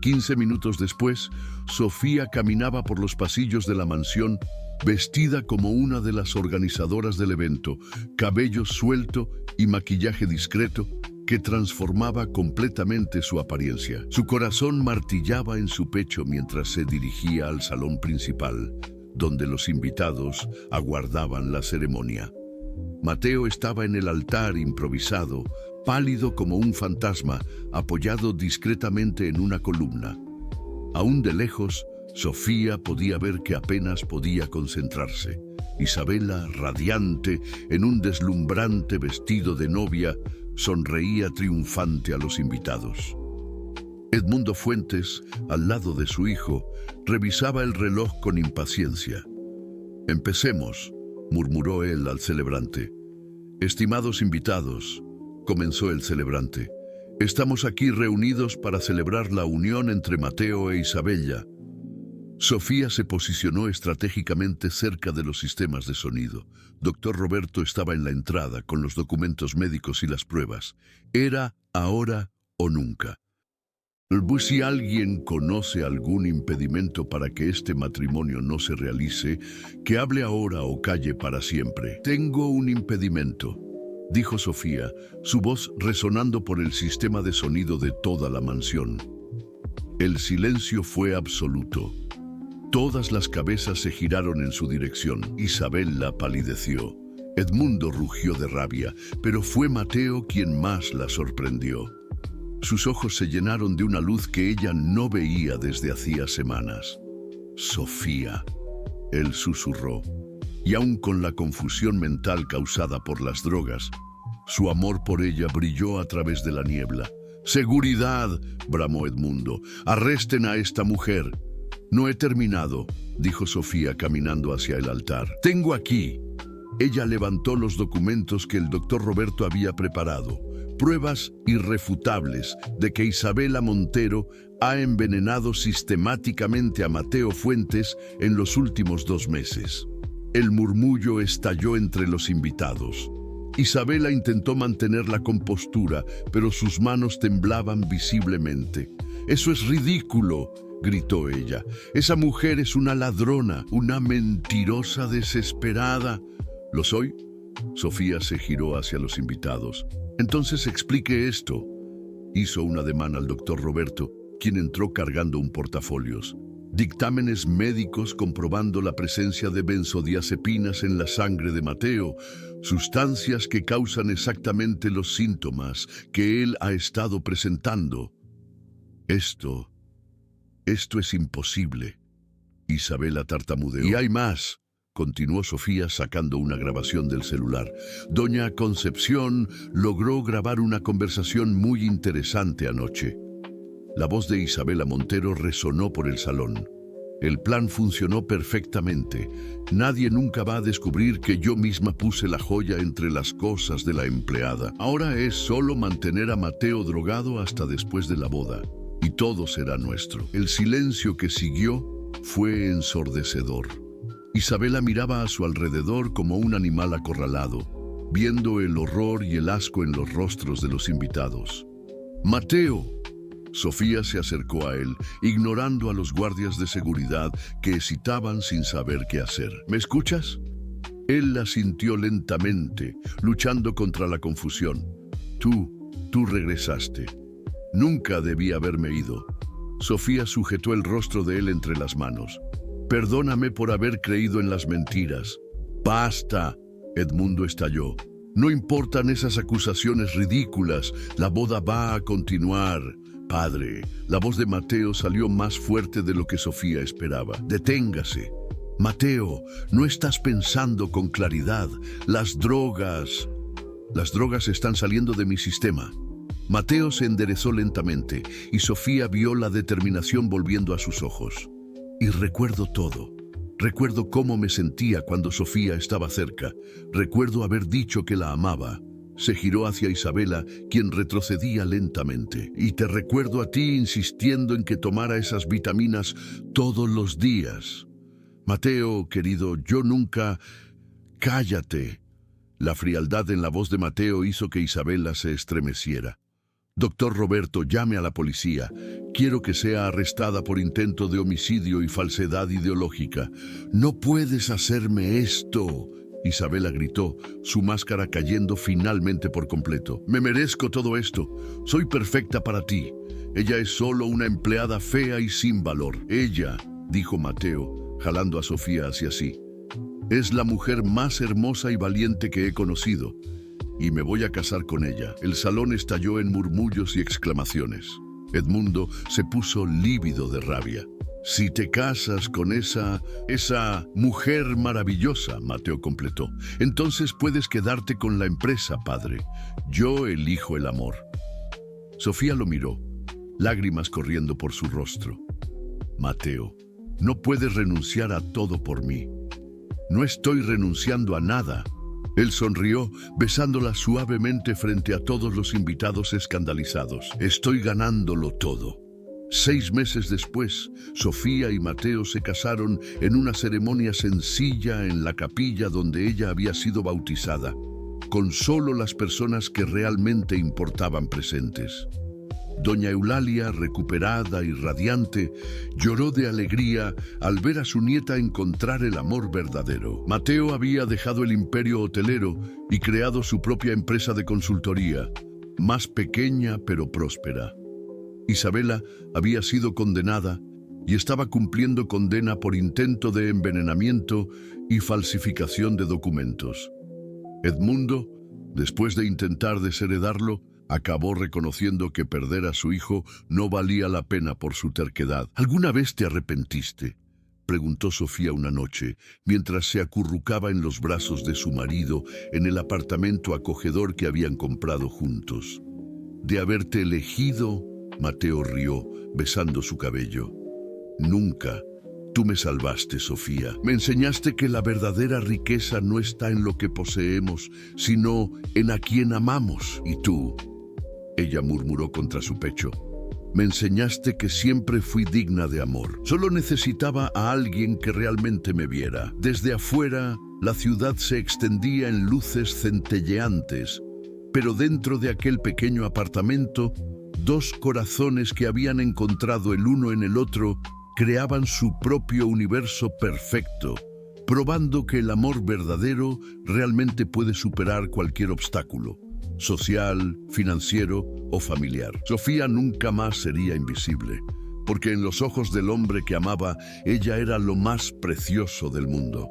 15 minutos después, Sofía caminaba por los pasillos de la mansión, vestida como una de las organizadoras del evento, cabello suelto y maquillaje discreto que transformaba completamente su apariencia. Su corazón martillaba en su pecho mientras se dirigía al salón principal, donde los invitados aguardaban la ceremonia. Mateo estaba en el altar improvisado, pálido como un fantasma, apoyado discretamente en una columna. Aún de lejos, Sofía podía ver que apenas podía concentrarse. Isabela, radiante, en un deslumbrante vestido de novia, sonreía triunfante a los invitados. Edmundo Fuentes, al lado de su hijo, revisaba el reloj con impaciencia. «Empecemos», murmuró él al celebrante. «Estimados invitados», comenzó el celebrante, «estamos aquí reunidos para celebrar la unión entre Mateo e Isabella». Sofía se posicionó estratégicamente cerca de los sistemas de sonido. Doctor Roberto estaba en la entrada con los documentos médicos y las pruebas. Era ahora o nunca. Si alguien conoce algún impedimento para que este matrimonio no se realice, que hable ahora o calle para siempre. Tengo un impedimento. dijo Sofía, su voz resonando por el sistema de sonido de toda la mansión. El silencio fue absoluto. Todas las cabezas se giraron en su dirección. Isabela palideció. Edmundo rugió de rabia, pero fue Mateo quien más la sorprendió. Sus ojos se llenaron de una luz que ella no veía desde hacía semanas. Sofía, él susurró, y aun con la confusión mental causada por las drogas, su amor por ella brilló a través de la niebla. ¡Seguridad!, bramó Edmundo. ¡Arresten a esta mujer! No he terminado, dijo Sofía caminando hacia el altar. Tengo aquí. Ella levantó los documentos que el doctor Roberto había preparado. Pruebas irrefutables de que Isabela Montero ha envenenado sistemáticamente a Mateo Fuentes en los últimos 2 meses. El murmullo estalló entre los invitados. Isabela intentó mantener la compostura, pero sus manos temblaban visiblemente. «¡Eso es ridículo!», gritó ella. «Esa mujer es una ladrona, una mentirosa desesperada». «¿Lo soy?». Sofía se giró hacia los invitados. «Entonces explique esto». Hizo un ademán al doctor Roberto, quien entró cargando un portafolios. Dictámenes médicos comprobando la presencia de benzodiazepinas en la sangre de Mateo, sustancias que causan exactamente los síntomas que él ha estado presentando. Esto es imposible. Isabela tartamudeó. «Y hay más», continuó Sofía sacando una grabación del celular. «Doña Concepción logró grabar una conversación muy interesante anoche». La voz de Isabela Montero resonó por el salón. «El plan funcionó perfectamente. Nadie nunca va a descubrir que yo misma puse la joya entre las cosas de la empleada. Ahora es solo mantener a Mateo drogado hasta después de la boda. Y todo será nuestro». El silencio que siguió fue ensordecedor. Isabela miraba a su alrededor como un animal acorralado, viendo el horror y el asco en los rostros de los invitados. «¡Mateo!». Sofía se acercó a él, ignorando a los guardias de seguridad que hesitaban sin saber qué hacer. «¿Me escuchas?». Él la sintió lentamente, luchando contra la confusión. Tú regresaste. Nunca debí haberme ido». Sofía sujetó el rostro de él entre las manos. «Perdóname por haber creído en las mentiras». «¡Basta!», Edmundo estalló. «No importan esas acusaciones ridículas. La boda va a continuar». «Padre», la voz de Mateo salió más fuerte de lo que Sofía esperaba. «Deténgase. Mateo, no estás pensando con claridad. Las drogas están saliendo de mi sistema». Mateo se enderezó lentamente y Sofía vio la determinación volviendo a sus ojos. «Y recuerdo todo. Recuerdo cómo me sentía cuando Sofía estaba cerca. Recuerdo haber dicho que la amaba». Se giró hacia Isabela, quien retrocedía lentamente. «Y te recuerdo a ti insistiendo en que tomara esas vitaminas todos los días. Mateo, querido, yo nunca...». «Cállate». La frialdad en la voz de Mateo hizo que Isabela se estremeciera. «Doctor Roberto, llame a la policía. Quiero que sea arrestada por intento de homicidio y falsedad ideológica». «No puedes hacerme esto», Isabela gritó, su máscara cayendo finalmente por completo. «Me merezco todo esto. Soy perfecta para ti. Ella es solo una empleada fea y sin valor». «Ella», dijo Mateo, jalando a Sofía hacia sí, «es la mujer más hermosa y valiente que he conocido, y me voy a casar con ella». El salón estalló en murmullos y exclamaciones. Edmundo se puso lívido de rabia. «Si te casas con esa mujer maravillosa», Mateo completó, «entonces puedes quedarte con la empresa, padre. Yo elijo el amor». Sofía lo miró, lágrimas corriendo por su rostro. «Mateo, no puedes renunciar a todo por mí». «No estoy renunciando a nada». Él sonrió, besándola suavemente frente a todos los invitados escandalizados. «Estoy ganándolo todo». 6 meses después, Sofía y Mateo se casaron en una ceremonia sencilla en la capilla donde ella había sido bautizada, con solo las personas que realmente importaban presentes. Doña Eulalia, recuperada y radiante, lloró de alegría al ver a su nieta encontrar el amor verdadero. Mateo había dejado el imperio hotelero y creado su propia empresa de consultoría, más pequeña pero próspera. Isabela había sido condenada y estaba cumpliendo condena por intento de envenenamiento y falsificación de documentos. Edmundo, después de intentar desheredarlo, acabó reconociendo que perder a su hijo no valía la pena por su terquedad. ¿Alguna vez te arrepentiste?, preguntó Sofía una noche, mientras se acurrucaba en los brazos de su marido en el apartamento acogedor que habían comprado juntos. ¿De haberte elegido? Mateo rió, besando su cabello. Nunca. Tú me salvaste, Sofía. Me enseñaste que la verdadera riqueza no está en lo que poseemos, sino en a quien amamos. ¿Y tú? Ella murmuró contra su pecho. Me enseñaste que siempre fui digna de amor. Solo necesitaba a alguien que realmente me viera. Desde afuera, la ciudad se extendía en luces centelleantes, pero dentro de aquel pequeño apartamento, dos corazones que habían encontrado el uno en el otro creaban su propio universo perfecto, probando que el amor verdadero realmente puede superar cualquier obstáculo, social, financiero o familiar. Sofía nunca más sería invisible, porque en los ojos del hombre que amaba, ella era lo más precioso del mundo.